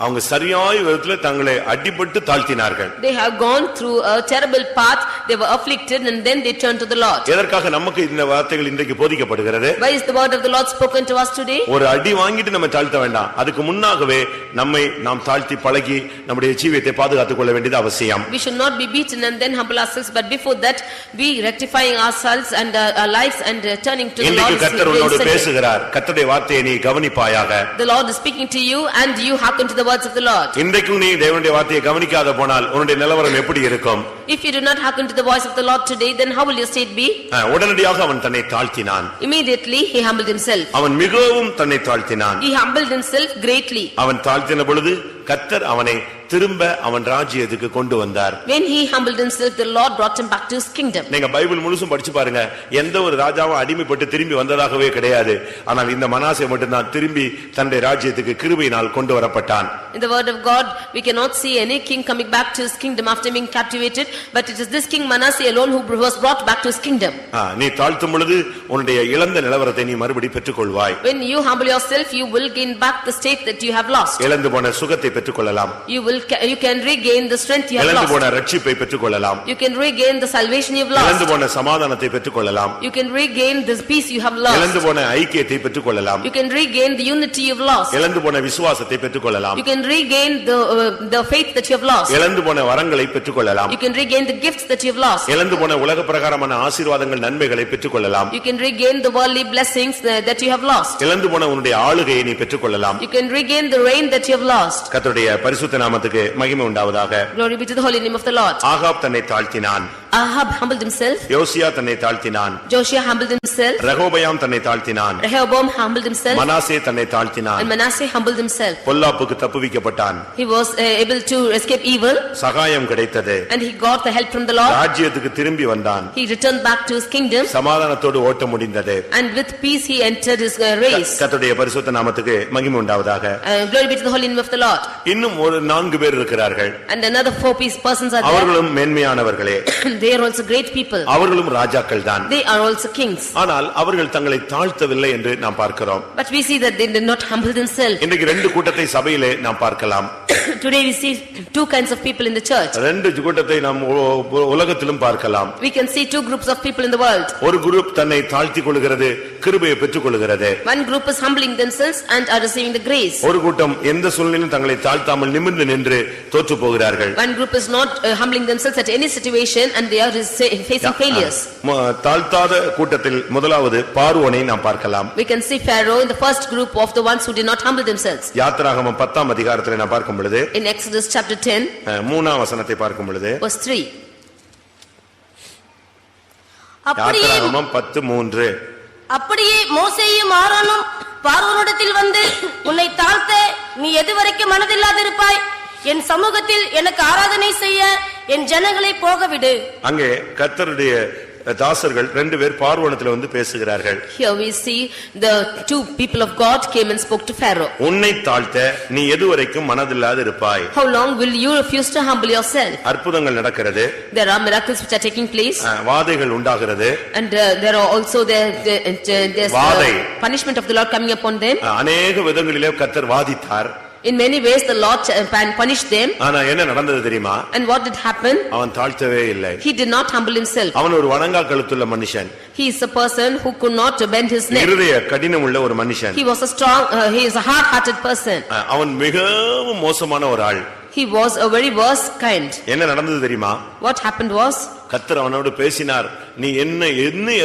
அவங்க சரியாய விதத்துல தங்களை அடிபட்டு தாழ்த்தினார்கள். They have gone through a terrible path, they were afflicted and then they turned to the Lord. எதற்காக நமக்கு இந்த வார்த்தைகள் இன்றைக்கு போதிக்கப்படுகிறது? Why is the word of the Lord spoken to us today? ஒரு அடி வாங்கிட்டு நம்ம தாழ்த்த வேண்டாம். அதுக்கு முன்னாகவே நாம் தாழ்த்தி பழகி நம்முடைய ஜீவியத்தை பாதுகாத்துக் கொள்ள வேண்டியது அவசியம். We should not be beaten and then humble ourselves, but before that we rectifying ourselves and our lives and turning to the Lord. இன்றைக்கு கர்த்தர் உன்னோடு பேசுகிறார். கர்த்தருடைய வார்த்தையை நீ கவனிப்பாயாக. The Lord is speaking to you and you hearken to the words of the Lord. இன்றைக்கு நீ தேவனுடைய வார்த்தையை கவனிக்காத போனால் உன்னுடைய நிலவரம் எப்படி இருக்கும்? If you do not hearken to the voice of the Lord today, then how will your state be? உடனடியாக அவன் தன்னை தாழ்த்தினான். Immediately he humbled himself. அவன் மிகவும் தன்னை தாழ்த்தினான். He humbled himself greatly. அவன் தாழ்த்தின பொழுது கர்த்தர் அவனை திரும்ப அவன் ராஜ்யத்துக்கு கொண்டு வந்தார். When he humbled himself, the Lord brought him back to his kingdom. நீங்க பைபிள் முழுசும் படிச்சு பாருங்க, எந்த ஒரு ராஜாவும் அடிமைப்பட்டு திரும்பி வந்ததாகவே கிடையாது. ஆனால் இந்த மனாசே மட்டும் தான் திரும்பி தன்னுடைய ராஜ்யத்துக்கு கிருபையினால் கொண்டு வரப்பட்டான். In the word of God, we cannot see any king coming back to his kingdom after being captivated, but it is this king Manasseh alone who was brought back to his kingdom. நீ தாழ்த்தும் பொழுது உன்னுடைய இழந்த நிலவரத்தை நீ மறுபடி பெற்றுக்கொள்வாய். When you humble yourself, you will gain back the state that you have lost. இழந்து போன சுகத்தை பெற்றுக்கொள்ளலாம். You can regain the strength you have இழந்து lost. போன ரட்சிப்பை பெற்றுக்கொள்ளலாம். You can regain the salvation you have lost. இழந்து போன சமாதானத்தை பெற்றுக்கொள்ளலாம். You can regain this peace you have lost. இழந்து போன ஐக்கியத்தை பெற்றுக்கொள்ளலாம். You can regain the unity you have lost. இழந்து போன விசுவாசத்தை பெற்றுக்கொள்ளலாம். You can regain the faith that you have lost. இழந்து போன வரங்களை பெற்றுக்கொள்ளலாம். You can regain the gifts that you have lost. இழந்து போன உலக பிரகாரமான ஆசீர்வாதங்கள் நன்மைகளை பெற்றுக்கொள்ளலாம். You can regain the worldly blessings that you have lost. இழந்து போன உன்னுடைய ஆளுகையை நீ பெற்றுக்கொள்ளலாம். You can regain the reign that you have lost. கர்த்தருடைய பரிசுத்த நாமத்துக்கு மகிமை உண்டாவதாக. Glory be to the holy name of the Lord. Ahab தன்னை தாழ்த்தினான். Ahab humbled himself. யோசியா தன்னை தாழ்த்தினான். Joshua humbled himself. ரெகோபயாம் தன்னை தாழ்த்தினான். Rehoboam humbled himself. மனாசே தன்னை தாழ்த்தினான். And Manasseh humbled himself. பொல்லாப்புக்கு தப்புவிக்கப்பட்டான். He was able to escape evil. சகாயம் கிடைத்தது. And he got the help from the Lord. ராஜ்யத்துக்கு திரும்பி வந்தான். He returned back to his kingdom. சமாதானத்தோடு ஓட்ட முடிந்தது. And with peace he entered his race. கர்த்தருடைய பரிசுத்த நாமத்துக்கு மகிமை உண்டாவதாக. Glory be to the holy name of the Lord. இன்னும் ஒரு 4 பேர் இருக்கிறார்கள். And another 4 persons are there. அவர்களும் மேன்மையானவர்களே. They are also great people. அவர்களும் ராஜாக்கள் தான். They are also kings. ஆனால் அவர்கள் தங்களை தாழ்த்தவில்லை என்று நாம் பார்க்கிறோம். But we see that they did not humble themselves. இன்றைக்கு 2 கூட்டத்தை சபையிலே நாம் பார்க்கலாம். Today we see 2 kinds of people in the church. 2 கூட்டத்தை நாம் உலகத்திலும் பார்க்கலாம். We can see 2 groups of people in the world. ஒரு குரூப் தன்னை தாழ்த்திக் கொள்கிறது, கிருபையை பெற்றுக் கொள்கிறது. One group is humbling themselves and are receiving the grace. ஒரு கூட்டம் எந்த சூழ்நிலையிலும் தங்களை தாழ்த்தாமல் நிமிர்ந்து நின்று தோற்று போகிறார்கள். One group is not humbling themselves at any situation and they are facing failures. தாழ்த்தாத கூட்டத்தில் முதலாவது பார்வோனை நாம் பார்க்கலாம். We can see Pharaoh in the first group of the ones who did not humble themselves. யாத்திராகமம் 10ஆம் அதிகாரத்தில் நாம் பார்க்கும் பொழுது In Exodus chapter 10 3ஆம் வசனத்தை பார்க்கும் பொழுது verse 3. யாத்திராகமம் 10:3 அப்படியே மோசேயும் ஆரோனும் பார்வோனிடத்தில் வந்து உன்னை தாழ்த்த நீ எதுவரைக்கும் மனதில்லாதிருப்பாய், என் சமூகத்தில் எனக்கு ஆராதனை செய்ய என் ஜனங்களை போகவிடு. அங்கே கர்த்தருடைய தாசர்கள் 2 பேர் பார்வோனிடத்தில் வந்து பேசுகிறார்கள். Here we see the 2 people of God came and spoke to Pharaoh. உன்னை தாழ்த்த நீ எதுவரைக்கும் மனதில்லாது இருப்பாய். How long will you refuse to humble yourself? அற்புதங்கள் நடக்கிறது. There are miracles which are taking place. வாதைகள் உண்டாகிறது. And there are also there's punishment of the Lord coming upon them. அநேக விதங்களிலே கர்த்தர் வாதித்தார். In many ways the Lord punished them. ஆனா என்ன நடந்தது தெரியுமா? And what did happen? அவன் தாழ்த்தவே இல்லை. He did not humble himself. அவன் ஒரு வணங்கா கழுத்துள்ள மனுஷன். He is a person who could not bend his neck. இருதய கடினம் உள்ள ஒரு மனுஷன். He was a strong he is a hard hearted person. அவன் மிகவும் மோசமான ஒரு ஆள். He was a very worst kind. என்ன நடந்தது தெரியுமா? What happened was கர்த்தர் அவனோடு பேசினார், நீ என்ன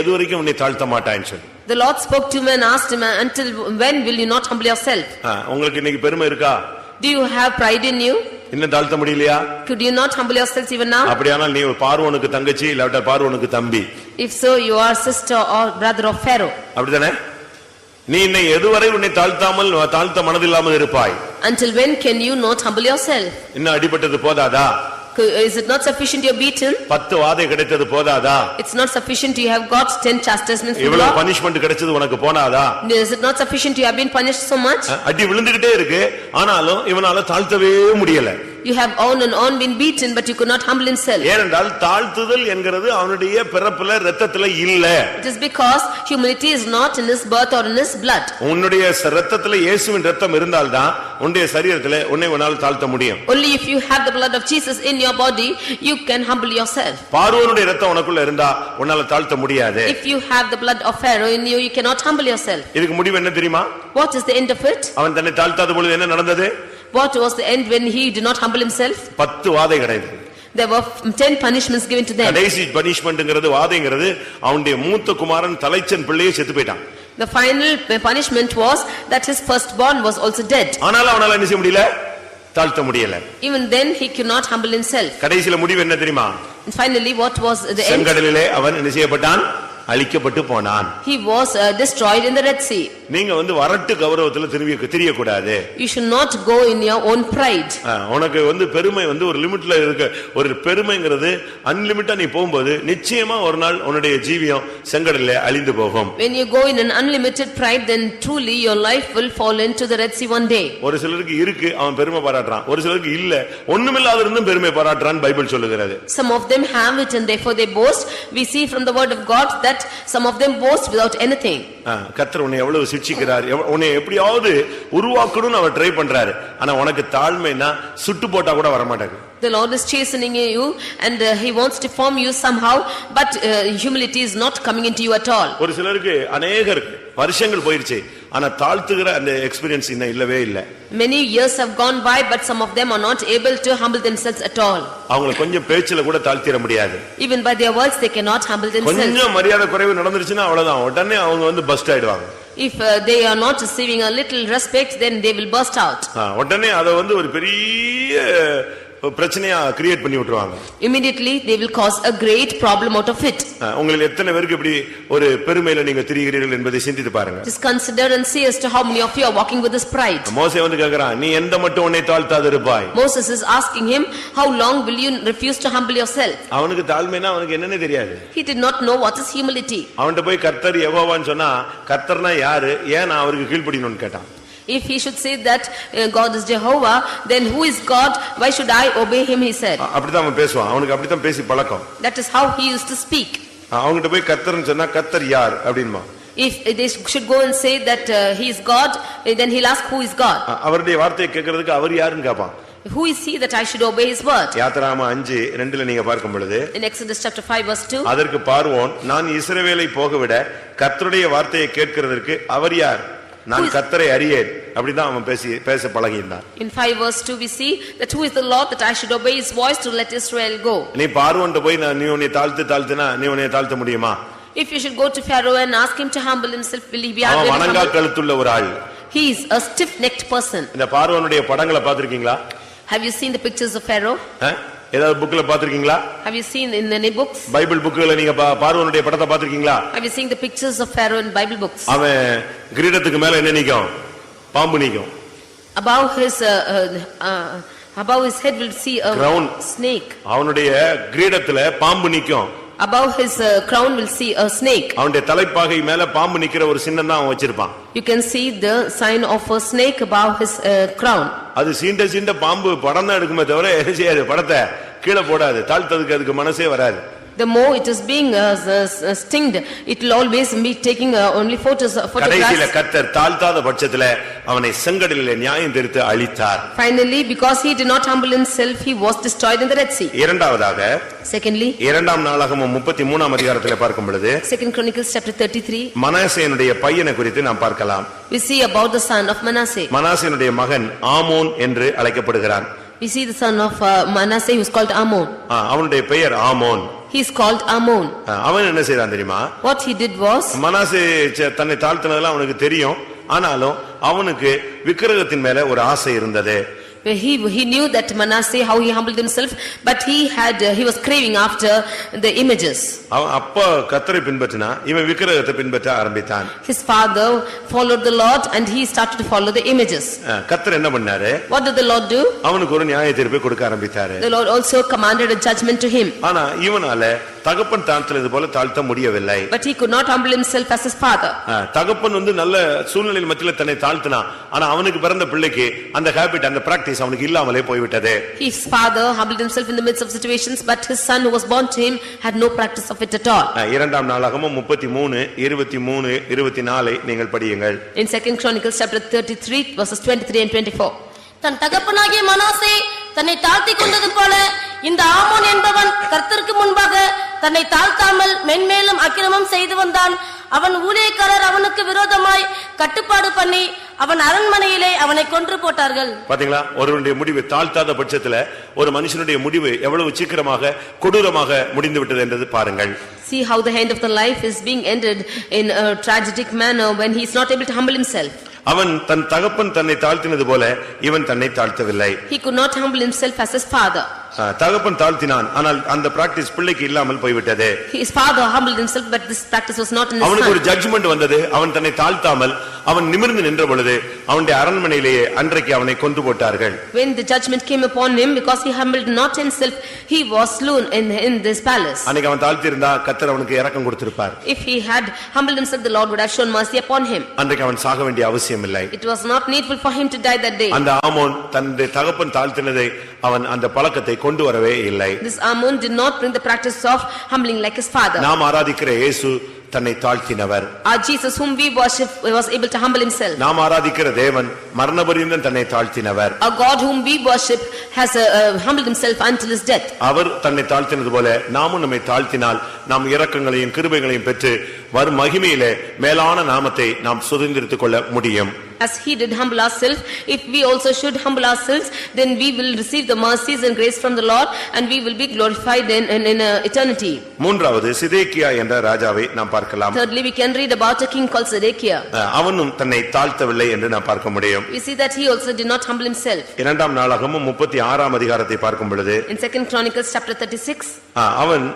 எதுவரைக்கும் உன்னை தாழ்த்த மாட்டாய்ன்னு சொல்லி. The Lord spoke to him and asked him, until when will you not humble yourself? உங்களுக்கு இன்னைக்கு பெருமை இருக்கா? Do you have pride in you? இன்னும் தாழ்த்த முடியலையா? Could you not humble yourselves even now? அப்படியானால் நீ பார்வோனுக்கு தங்கச்சி இல்லாட்ட பார்வோனுக்கு தம்பி. If so, you are sister or brother of Pharaoh. அப்படிதானே? நீ இன்னை எதுவரை உன்னை தாழ்த்த மனதில்லாமல் இருப்பாய்? Until when can you not humble yourself? இன்னும் அடிபட்டது போதாதா? Is it not sufficient you are beaten? 10 வாதை கிடைத்தது போதாதா? It's not sufficient you have got 10 chastisements from the இவ்வளவு Lord? பனிஷ்மென்ட் கிடைச்சது உனக்கு போனாதா? Is it not sufficient you have been punished so much? அடி விழுந்துகிட்டே இருக்கு, ஆனாலும் இவனால தாழ்த்தவே முடியல. You have on and on been beaten, but you could not humble himself. ஏனென்றால் தாழ்த்துதல் என்கிறது அவனுடைய பிறப்புல இரத்தத்துல இல்ல. It is because humility is not in his birth or in his blood. உன்னுடைய இரத்தத்துல இயேசுவின் இரத்தம் இருந்தால்தான் உன்னுடைய சரீரத்திலே உன்னை உன்னால் தாழ்த்த முடியும். Only if you have the blood of Jesus in your body, you can humble yourself. பார்வோனுடைய இரத்தம் உனக்குள்ள இருந்தா உன்னால தாழ்த்த முடியாது. If you have the blood of Pharaoh in you, you cannot humble yourself. இதுக்கு முடிவு என்ன தெரியுமா? What is the end of it? அவன் தன்னை தாழ்த்தாத பொழுது என்ன நடந்தது? What was the end when he did not humble himself? 10 வாதை கிடையாது. There were 10 punishments given to them. கடைசி பனிஷ்மென்ட்ங்கிறது வாதைங்கிறது அவனுடைய மூத்த குமாரன் தலைச்சன் பிள்ளையே செத்து போயிட்டான். The final punishment was that his firstborn was also dead. ஆனாலும் அவனால என்ன செய்ய முடியல? தாழ்த்த முடியல. Even then he could not humble himself. கடைசில முடிவு என்ன தெரியுமா? And finally what was the end? செங்கடலிலே அவன் என்ன செய்யப்பட்டான்? அழிக்கப்பட்டு போனான். He was destroyed in the Red Sea. நீங்க வரட்டு கௌரவத்துல திரிய கூடாது. You should not go in your own pride. உனக்கு பெருமை ஒரு லிமிட்ல இருக்கு. ஒரு பெருமைங்கிறது அன்லிமிட்டா நீ போகும்போது நிச்சயமா ஒரு நாள் உன்னுடைய ஜீவியம் செங்கடல்ல அழிந்து போகும். When you go in an unlimited pride, then truly your life will fall into the Red Sea one day. ஒரு சிலருக்கு இருக்கு அவன் பெருமை பாராட்டுறான். ஒரு சிலருக்கு இல்ல ஒண்ணுமில்லாத இருந்தும் பெருமை பாராட்டுறான் பைபிள் சொல்லுகிறது. Some of them have it and therefore they boast. We see from the word of God that some of them boast without anything. கர்த்தர் உன்னை எவ்வளவு சிட்சிக்கிறார், உன்னை எப்படியாவது உருவாக்கணும்னு அவர் ட்ரை பண்றாரு. ஆனா உனக்கு தாழ்மைனா சுட்டு போட்டா கூட வர மாட்டாங்க. The Lord is chastening you and he wants to form you somehow, but humility is not coming into you at all. ஒரு சிலருக்கு அநேகருக்கு வருஷங்கள் போயிருச்சு, ஆனா தாழ்த்துகிற அந்த எக்ஸ்பீரியன்ஸ் இன்னும் இல்லவே இல்ல. Many years have gone by, but some of them are not able to humble themselves at all. அவங்கள கொஞ்சம் பேச்சில கூட தாழ்த்திர முடியாது. Even by their words they cannot humble themselves. கொஞ்சம் மரியாதை குறைவு நடந்துருச்சுனா அவ்வளவுதான், உடனே அவங்க பஸ்ட் ஆயிடுவாங்க. If they are not receiving a little respect, then they will burst out. உடனே அத ஒரு பெரிய பிரச்சனையா கிரியேட் பண்ணி விட்டுருவாங்க. Immediately they will cause a great problem out of it. உங்களுக்கு எத்தனை பேருக்கு இப்படி ஒரு பெருமையில நீங்க திரிகிறீர்கள் என்பதை சிந்தித்து பாருங்க. Just consider and see as to how many of you are walking with this pride. மோசே கேக்குறான், நீ எந்த மட்டும் உன்னை தாழ்த்தாத இருப்பாய். Moses is asking him, how long will you refuse to humble yourself? அவனுக்கு தாழ்மைனா அவனுக்கு என்னன்னே தெரியாது. He did not know what is humility. அவன்கிட்ட போய் கர்த்தர் யெகோவான்னு சொன்னா கர்த்தர்னா யாரு, ஏன் நான் அவருக்கு கீழ்ப்படியணும்னு கேட்டான். If he should say that God is Jehovah, then who is God? Why should I obey him? He said. அப்படிதான் அவன் பேசுவான். அவனுக்கு அப்படிதான் பேசி பழக்கம். That is how he used to speak. அவன்கிட்ட போய் கர்த்தர்னு சொன்னா கர்த்தர் யார் அப்படின்மா. If they should go and say that he is God, then he'll ask who is God. அவருடைய வார்த்தையை கேட்கிறதுக்கு அவர் யாருன்னு கேட்பான். Who is he that I should obey his word? யாத்திராகமம் 5:2ல நீங்க பார்க்கும் பொழுது, In Exodus chapter 5 verse 2, அதற்கு பார்வோன், நான் இஸ்ரவேலை போகவிட கர்த்தருடைய வார்த்தையை கேட்கிறதற்கு அவர் யார், நான் கர்த்தரை அறியேன் அப்படிதான் அவன் பேச பழகினான். In 5 verse 2 we see that who is the Lord that I should obey his voice to let Israel go. நீ பார்வோன்ட்ட போய் நீ உன்னை தாழ்த்தினா நீ உன்னை தாழ்த்த முடியுமா? If you should go to Pharaoh and ask him to humble himself, will he be able to அவன் humble? வணங்கா கழுத்துள்ள ஒரு ஆள். He is a stiff-necked person. இந்த பார்வோனுடைய படங்களை பாத்திருக்கீங்களா? Have you seen the pictures of Pharaoh? ஏதாவது புக்ல பாத்திருக்கீங்களா? Have you seen in any books? Bible புக்ல நீங்க பார்வோனுடைய படத்தை பாத்திருக்கீங்களா? Have you seen the pictures of Pharaoh in Bible books? அவன் கிரீடத்துக்கு மேல என்ன நிக்கும்? பாம்பு நிக்கும். Above his head will see a snake. அவனுடைய கிரீடத்துல பாம்பு நிக்கும். Above his crown will see a snake. அவனுடைய தலைப்பாகை மேல பாம்பு நிக்கிற ஒரு சின்னம் தான் அவன் வச்சிருப்பான். You can see the sign of a snake above his crown. அது சீண்ட பாம்பு படம் தான் எடுக்குமே தவிர என்ன செய்யாது, படத்தை கீழே போடாது. தாழ்த்ததுக்கு அதுக்கு மனசே வராது. The more it is being stinged, it will always be taking only photographs. கடைசில கர்த்தர் தாழ்த்தாத பட்சத்துல அவனை செங்கடலிலே நியாயம் தீர்த்து அழித்தார். Finally, because he did not humble himself, he was destroyed in the Red Sea. இரண்டாவதாக, secondly, இரண்டாம் நாளாகமம் 33ஆம் அதிகாரத்திலே பார்க்கும் பொழுது, Second Chronicles chapter 33, மனாசேயனுடைய பையனை குறித்து நாம் பார்க்கலாம். We see about the son of Manasseh. மனாசேயனுடைய மகன் ஆமோன் என்று அழைக்கப்படுகிறான். We see the son of Manasseh who is called Ammon. அவனுடைய பெயர் ஆமோன். He is called Ammon. அவன் என்ன செய்தான் தெரியுமா? What he did was, Manasseh தன்னை தாழ்த்தினதெல்லாம் அவனுக்கு தெரியும். ஆனாலும் அவனுக்கு விக்கிரகத்தின் மேல ஒரு ஆசை இருந்தது. He knew that Manasseh how he humbled himself, but he was craving after the images. அவன் அப்பா கர்த்தரை பின்பற்றினா இவன் விக்கிரகத்தை பின்பற்ற ஆரம்பித்தான். His father followed the Lord and he started to follow the images. கர்த்தர் என்ன பண்ணாரு? What did the Lord do? அவனுக்கு ஒரு நியாய தீர்ப்பை கொடுக்க ஆரம்பித்தாரு. The Lord also commanded a judgment to him. ஆனா இவனால தகப்பன் தாழ்த்தினது போல தாழ்த்த முடியவில்லை. But he could not humble himself as his father. தகப்பன் நல்ல சூழ்நிலையில் மத்தியில தன்னை தாழ்த்தினான். ஆனா அவனுக்கு பிறந்த பிள்ளைக்கு அந்த ஹாபிட் அந்த பிராக்டிஸ் அவனுக்கு இல்லாமலே போய்விட்டது. His father humbled himself in the midst of situations, but his son who was born to him had no practice of it at all. இரண்டாம் நாளாகமம் 33 23 24 நீங்கள் படியுங்கள். In 2 Chronicles chapter 33 verses 23 and 24. தன் தகப்பனாகிய மனாசே தன்னை தாழ்த்திக் கொண்டது போல இந்த ஆமோன் என்பவன் கர்த்தருக்கு முன்பாக தன்னை தாழ்த்தாமல் மென்மேலும் அக்கிரமம் செய்து வந்தான். அவன் ஊழியக்காரர் அவனுக்கு விரோதமாய் கட்டுப்பாடு பண்ணி அவன் அரண்மனையிலே அவனை கொன்று போட்டார்கள். பாத்தீங்களா, ஒருவருடைய முடிவு தாழ்த்தாத பட்சத்துல ஒரு மனுஷனுடைய முடிவு எவ்வளவு சீக்கிரமாக கொடூரமாக முடிந்து விட்டது என்றது பாருங்கள். See how the end of the life is being ended in a tragic manner when he is not able to humble himself. அவன் தன் தகப்பன் தன்னை தாழ்த்தினது போல இவன் தன்னை தாழ்த்தவில்லை. He could not humble himself as his father. தகப்பன் தாழ்த்தினான், ஆனால் அந்த பிராக்டிஸ் பிள்ளைக்கு இல்லாமல் போய்விட்டது. His father humbled himself, but this practice was not in his son. அவனுக்கு ஒரு ஜட்ஜ்மென்ட் வந்தது. அவன் தன்னை தாழ்த்தாமல் அவன் நிமிர்ந்து நின்ற பொழுது அவனுடைய அரண்மனையிலேயே அன்றைக்கு அவனை கொன்று போட்டார்கள். When the judgment came upon him, because he humbled not himself, he was slain in this palace. அன்னைக்கு அவன் தாழ்த்தி இருந்தா கர்த்தர் அவனுக்கு இரக்கம் கொடுத்திருப்பார். If he had humbled himself, the Lord would have shown mercy upon him. அன்றைக்கு அவன் சாக வேண்டிய அவசியம் இல்லை. It was not needful for him to die that day. அந்த ஆமோன் தன்னுடைய தகப்பன் தாழ்த்தினதை அவன் அந்த பழக்கத்தை கொண்டு வரவே இல்லை. This Ammon did not bring the practice of humbling like his father. நாம் ஆராதிக்கிற இயேசு தன்னை தாழ்த்தினவர். Our Jesus whom we worship was able to humble himself. நாம் ஆராதிக்கிற தேவன் மரணபரியந்தம் தன்னை தாழ்த்தினவர். Our God whom we worship has humbled himself until his death. அவர் தன்னை தாழ்த்தினது போல நாமும் நம்மை தாழ்த்தினால் நாம் இரக்கங்களையும் கிருபைகளையும் பெற்று வரும் மகிமையிலே மேலான நாமத்தை நாம் சுதந்திரித்துக் கொள்ள முடியும். As he did humble ourselves, if we also should humble ourselves, then we will receive the mercies and grace from the Lord, and we will be glorified in eternity. மூன்றாவது சிதேக்கியா என்ற ராஜாவை நாம் பார்க்கலாம். Thirdly, we can read about a king called Zedekiah. அவனும் தன்னை தாழ்த்தவில்லை என்று நாம் பார்க்க முடியும். We see that he also did not humble himself. இரண்டாம் நாளாகமம் 36ஆம் அதிகாரத்தை பார்க்கும் பொழுது In 2 Chronicles chapter 36, அவன்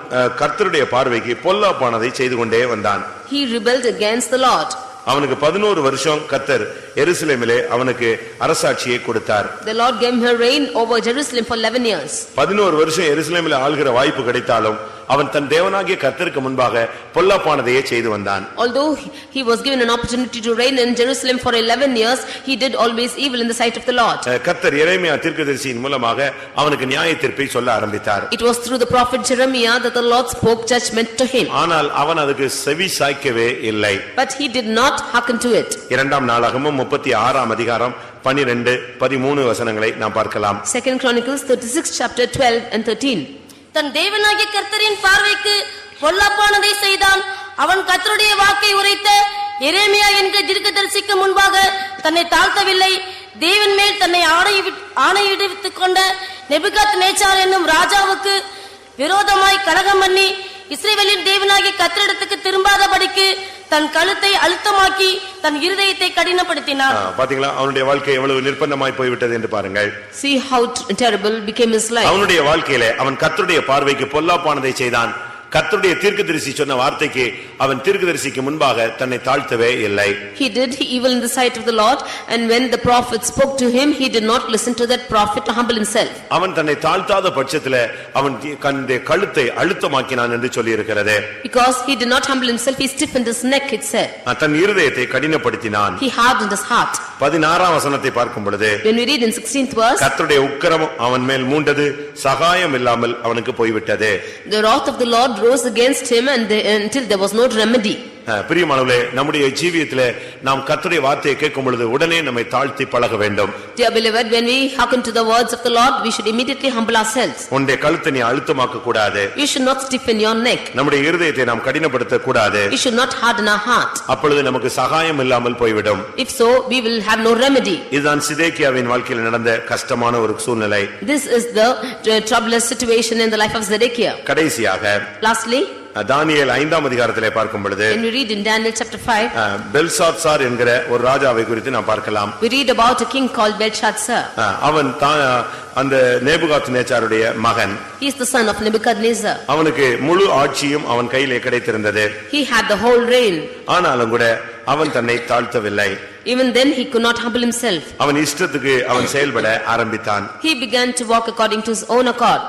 கர்த்தருடைய பார்வைக்கு பொல்லாப்பானதை செய்து கொண்டே வந்தான். he rebelled against the Lord. அவனுக்கு 11 வருஷம் கர்த்தர் எருசலேமிலே அவனுக்கு அரசாட்சியை கொடுத்தார். The Lord gave him reign over Jerusalem for 11 years. 11 வருஷம் எருசலேமிலே ஆள்கிற வாய்ப்பு கிடைத்தாலும் அவன் தன் தேவனாகிய கர்த்தருக்கு முன்பாக பொல்லாப்பானதையே செய்து வந்தான். Although he was given an opportunity to reign in Jerusalem for 11 years, he did always evil in the sight of the Lord. கர்த்தர் எரேமியா தீர்க்கதரிசியின் மூலமாக அவனுக்கு நியாய தீர்ப்பை சொல்ல ஆரம்பித்தார். It was through the prophet Jeremiah that the Lord spoke judgment to him. ஆனால் அவன் அதுக்கு செவி சாய்க்கவே இல்லை. But he did not hearken to it. இரண்டாம் நாளாகமம் 36ஆம் அதிகாரம் 12 13 வசனங்களை நாம் பார்க்கலாம். 2 Chronicles 36 chapter 12 and 13. தன் தேவனாகிய கர்த்தரின் பார்வைக்கு பொல்லாப்பானதை செய்தான். அவன் கர்த்தருடைய வாக்கை உரைத்த எரேமியா என்கிற தீர்க்கதரிசிக்கு முன்பாக தன்னை தாழ்த்தவில்லை. தேவன் மேல் தன்னை ஆணையிட்டுக் கொண்ட நேபுகாத்நேச்சார் என்னும் ராஜாவுக்கு விரோதமாய் கலகம் பண்ணி இஸ்ரவேலின் தேவனாகிய கர்த்தரிடத்துக்கு திரும்பாதபடிக்கு தன் கழுத்தை அழுத்தமாக்கி தன் இருதயத்தை கடினப்படுத்தினான். பாத்தீங்களா, அவனுடைய வாழ்க்கை எவ்வளவு நிர்பந்தமாய் போய்விட்டது என்று பாருங்கள். See how terrible became his life. அவனுடைய வாழ்க்கையிலே அவன் கர்த்தருடைய பார்வைக்கு பொல்லாப்பானதை செய்தான். கர்த்தருடைய தீர்க்கதரிசி சொன்ன வார்த்தைக்கு அவன் தீர்க்கதரிசிக்கு முன்பாக தன்னை தாழ்த்தவே இல்லை. He did evil in the sight of the Lord, and when the prophet spoke to him, he did not listen to that prophet to humble himself. அவன் தன்னை தாழ்த்தாத பட்சத்திலே அவன் தன்னுடைய கழுத்தை அழுத்தமாக்கினான் என்று சொல்லி இருக்கிறது. Because he did not humble himself, he stiffened his neck, it said. தன் இருதயத்தை கடினப்படுத்தினான். He hardened his heart. 16ஆம் வசனத்தை பார்க்கும் பொழுது When we read in 16th verse, கர்த்தருடைய உக்கிரமம் அவன் மேல் மூண்டது, சகாயம் இல்லாமல் அவனுக்கு போய்விட்டது. the wrath of the Lord rose against him until there was no remedy. பிரியமானவர்களே, நம்முடைய ஜீவியத்திலே நாம் கர்த்தருடைய வார்த்தையை கேட்கும் பொழுது உடனே நம்மை தாழ்த்தி பழக வேண்டும். Dear beloved, when we hearken to the words of the Lord, we should immediately humble ourselves. உன்னுடைய கழுத்தை நீ அழுத்தமாக்க கூடாது. You should not stiffen your neck. நம்முடைய இருதயத்தை நாம் கடினப்படுத்த கூடாது. We should not harden our heart. அப்பொழுது நமக்கு சகாயம் இல்லாமல் போய்விடும். If so, we will have no remedy. இதுதான் சிதேக்கியாவின் வாழ்க்கையில் நடந்த கஷ்டமான ஒரு சூழ்நிலை. This is the troublous situation in the life of Zedekiah. கடைசியாக Lastly, தானியேல் 5ஆம் அதிகாரத்திலே பார்க்கும் பொழுது when we read in Daniel chapter 5, Belshazzar என்கிற ஒரு ராஜாவை குறித்து நாம் பார்க்கலாம். we read about a king called Belshazzar. அவன் அந்த நேபுகாத்நேச்சாருடைய மகன். He is the son of Nebuchadnezzar. அவனுக்கு முழு ஆட்சியும் அவன் கையிலே கிடைத்திருந்தது. He had the whole reign. ஆனாலும் கூட அவன் தன்னை தாழ்த்தவில்லை. Even then he could not humble himself. அவன் இஷ்டத்துக்கு அவன் செயல்பட ஆரம்பித்தான். He began to walk according to his own accord.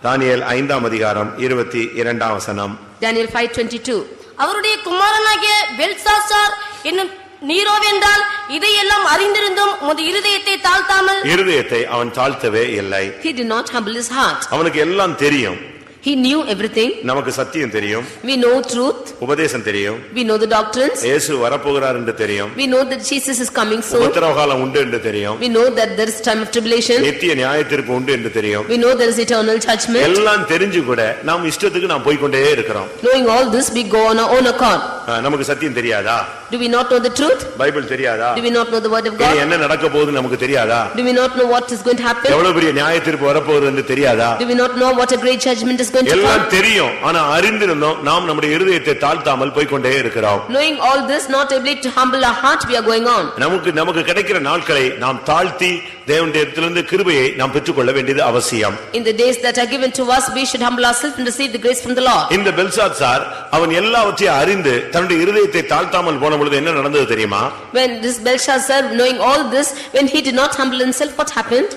தானியேல் 5ஆம் அதிகாரம் 22ஆம் வசனம். Daniel 5:22. அவருடைய குமாரனாகிய பெல்சாசார் என்னும் நீரோவென்றால் இதையெல்லாம் அறிந்திருந்தும் உமது இருதயத்தை தாழ்த்தாமல் இருதயத்தை அவன் தாழ்த்தவே இல்லை. He did not humble his heart. அவனுக்கு எல்லாம் தெரியும். He knew everything. நமக்கு சத்தியம் தெரியும், We know truth. உபதேசம் தெரியும், We know the doctrines. இயேசு வரப்போகிறார் என்று தெரியும், We know that Jesus is coming soon. உபத்திரவகாலம் உண்டு என்று தெரியும், We know that there is time of tribulation. நித்திய நியாயத்தீர்ப்பு உண்டு என்று தெரியும். We know there is eternal judgment. எல்லாம் தெரிஞ்சு கூட நாம் இஷ்டத்துக்கு நாம் போய்க்கொண்டே இருக்கிறோம். Knowing all this, we go on our own accord. நமக்கு சத்தியம் தெரியாதா? Do we not know the truth? Bible தெரியாதா? Do we not know the word of இனி God? என்ன நடக்க போகுது நமக்கு தெரியாதா? Do we not know what is going to happen? எவ்வளவு பெரிய நியாயத்தீர்ப்பு வரப்போகுது என்று தெரியாதா? Do we not know what a great judgment is going to எல்லாம் come? தெரியும், ஆனா அறிந்திருந்தோம் நாம் நம்முடைய இருதயத்தை தாழ்த்தாமல் போய்க்கொண்டே இருக்கிறோம். Knowing all this, not able to humble our heart, we are going on. நமக்கு கிடைக்கிற நாட்களை நாம் தாழ்த்தி தேவனுடைய இடத்திலிருந்து கிருபையை நாம் பெற்றுக்கொள்ள வேண்டியது அவசியம். In the days that are given to us, we should humble ourselves and receive the grace from the Lord. இந்த பெல்சாத்சார் அவன் எல்லாவற்றையும் அறிந்து தன்னுடைய இருதயத்தை தாழ்த்தாமல் போன பொழுது என்ன நடந்தது தெரியுமா? When this Belshazzar, knowing all this, when he did not humble himself, what happened?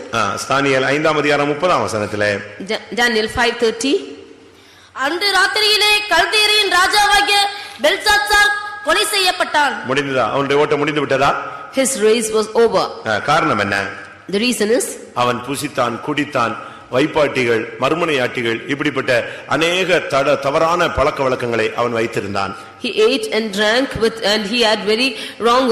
தானியேல் 5ஆம் அதிகாரம் 30ஆம் வசனத்திலே Daniel 5:30. அன்று ராத்திரியிலே கல்தேரியின் ராஜாவாகிய பெல்சாத்சார் கொலை செய்யப்பட்டான். முடிந்ததா? அவனுடைய ஓட்டம் முடிந்து விட்டதா? His race was over. காரணம் என்ன? The reason is, அவன் புசித்தான், குடித்தான், வைப்பாட்டிகள், மறுமனையாட்டிகள், இப்படிப்பட்ட அநேக தவறான பழக்க வழக்கங்களை அவன் வைத்திருந்தான். he ate and drank with, and he had very wrong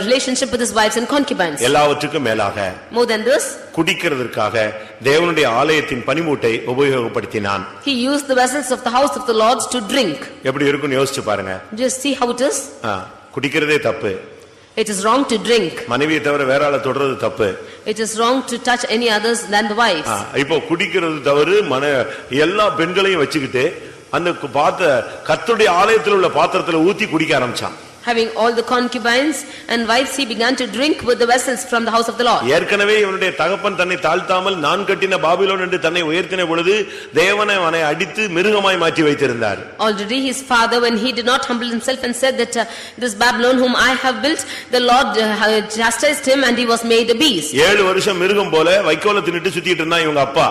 relationship with his wives and concubines. எல்லாவற்றுக்கும் மேலாக, More than this, குடிக்கிறதற்காக தேவனுடைய ஆலயத்தின் பனிமூட்டை உபயோகப்படுத்தினான். he used the vessels of the house of the Lord to drink. எப்படி இருக்குன்னு யோசிச்சு பாருங்க. Just see how it is. குடிக்கிறதே தப்பு. It is wrong to drink. மனைவியை தவிர வேற ஆளை தொடர்றது தப்பு. It is wrong to touch any others than the wives. இப்போ குடிக்கிறது தவறு. எல்லா பெண்களையும் வச்சுக்கிட்டு அந்த கர்த்தருடைய ஆலயத்தில் உள்ள பாத்திரத்துல ஊத்தி குடிக்க ஆரம்பிச்சான். Having all the concubines and wives, he began to drink with the vessels from the house of the Lord. ஏற்கனவே இவனுடைய தகப்பன் தன்னை தாழ்த்தாமல் நான் கட்டின பாபிலோன் என்று தன்னை உயர்த்தின பொழுது தேவன் அவனை அடித்து மிருகமாய் மாற்றி வைத்திருந்தார். Already his father, when he did not humble himself and said that this Babylon whom I have built, the Lord chastised him and he was made a beast. 7 வருஷம் மிருகம் போல வைக்கோல தின்னுட்டு சுத்திட்டு இருந்தான் இவங்க அப்பா.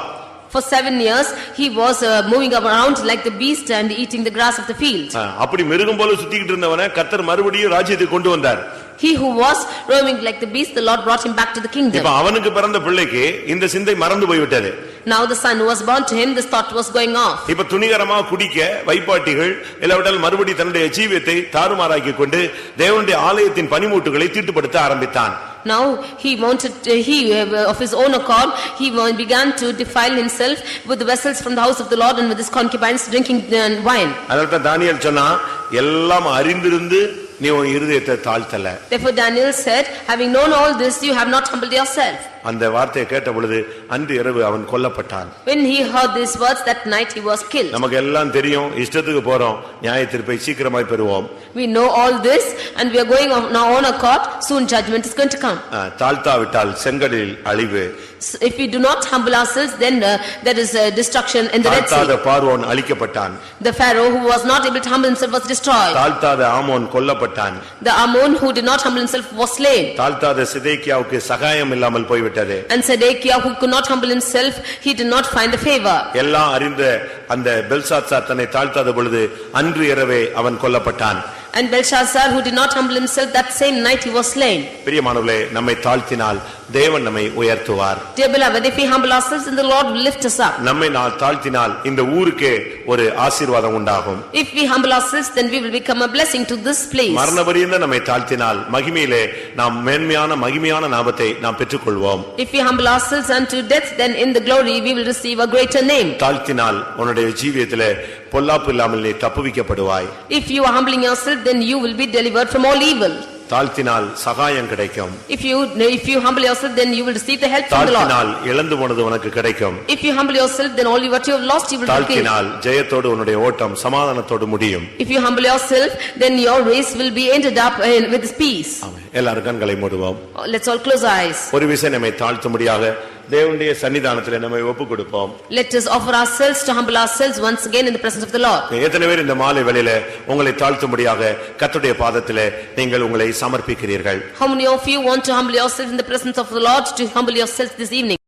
For 7 years he was moving around like the beast and eating the grass of the field. அப்படி மிருகம் போல சுத்திட்டு இருந்தவனை கர்த்தர் மறுபடியும் ராஜ்யத்துக்கு கொண்டு வந்தார். He who was roaming like the beast, the Lord brought him back to the kingdom. இப்ப அவனுக்கு பிறந்த பிள்ளைக்கு இந்த சிந்தை மறந்து போய்விட்டது. Now the son who was born to him, this thought was going off. இப்ப துணிகரமா குடிக்க வைப்பாட்டிகள் இல்லாவிட்டால் மறுபடி தன்னுடைய ஜீவியத்தை தாறுமாறாக்கி கொண்டு தேவனுடைய ஆலயத்தின் பனிமூட்டுகளை தீட்டுப்படுத்த ஆரம்பித்தான். Now he wanted, of his own accord, he began to defile himself with the vessels from the house of the Lord and with his concubines drinking wine. அதனால தானியேல் சொன்னா எல்லாம் அறிந்திருந்து நீ உன் இருதயத்தை தாழ்த்தல. Therefore Daniel said, having known all this, you have not humbled yourself. அந்த வார்த்தையை கேட்ட பொழுது அன்று இரவு அவன் கொல்லப்பட்டான். When he heard these words, that night he was killed. நமக்கு எல்லாம் தெரியும், இஷ்டத்துக்கு போறோம், நியாயத்தீர்ப்பை சீக்கிரமாய் பெறுவோம். We know all this and we are going on our own accord, soon judgment is going to come. தாழ்த்தாவிட்டால் செங்கடலில் அழிவு. If we do not humble ourselves, then there is destruction in the Red Sea. தாழ்த்தாத பார்வோன் அழிக்கப்பட்டான். The Pharaoh who was not able to humble himself was destroyed. தாழ்த்தாத ஆமோன் கொல்லப்பட்டான். The Ammon who did not humble himself was slain. தாழ்த்தாத சிதேக்கியாவுக்கு சகாயம் இல்லாமல் போய்விட்டது. And Zedekiah who could not humble himself, he did not find the favor. எல்லாம் அறிந்த அந்த பெல்சாத்சார் தன்னை தாழ்த்தாத பொழுது அன்று இரவே அவன் கொல்லப்பட்டான். And Belshazzar who did not humble himself, that same night he was slain. பிரியமானவர்களே, நம்மை தாழ்த்தினால் தேவன் நம்மை உயர்த்துவார். Dear beloved, if we humble ourselves, then the Lord will lift us up. நம்மை தாழ்த்தினால் இந்த ஊருக்கே ஒரு ஆசீர்வாதம் உண்டாகும். If we humble ourselves, then we will become a blessing to this place. மரணபரியந்த நம்மை தாழ்த்தினால் மகிமையிலே நாம் மேன்மையான மகிமையான நாமத்தை நாம் பெற்றுக்கொள்வோம். If we humble ourselves unto death, then in the glory we will receive a greater name. தாழ்த்தினால் உன்னுடைய ஜீவியத்திலே பொல்லாப்பு இல்லாமல் நீ தப்புவிக்கப்படுவாய். If you are humbling yourself, then you will be delivered from all evil. தாழ்த்தினால் சகாயம் கிடைக்கும். If you humble yourself, then you will receive the help from the Lord. தாழ்த்தினால் இழந்து போனது உனக்கு கிடைக்கும். If you humble yourself, then all what you have lost you will regain. தாழ்த்தினால் ஜெயத்தோடு உன்னுடைய ஓட்டம் சமாதானத்தோடு முடியும். If you humble yourself, then your race will be ended up with peace. எல்லாரும் கண்களை மூடுவோம். Let's all close our eyes. ஒரு விசை நம்மை தாழ்த்தும்படியாக தேவனுடைய சன்னிதானத்திலே நம்மை ஒப்புக் கொடுப்போம். Let us offer ourselves to humble ourselves once again in the presence of the Lord. எத்தனை பேர் இந்த மாலை வேளையிலே உங்களை தாழ்த்தும்படியாக கர்த்தருடைய பாதத்திலே நீங்கள் உங்களை சமர்ப்பிக்கிறீர்கள்? How many of you want to humble yourselves in the presence of the Lord, to humble yourselves this evening?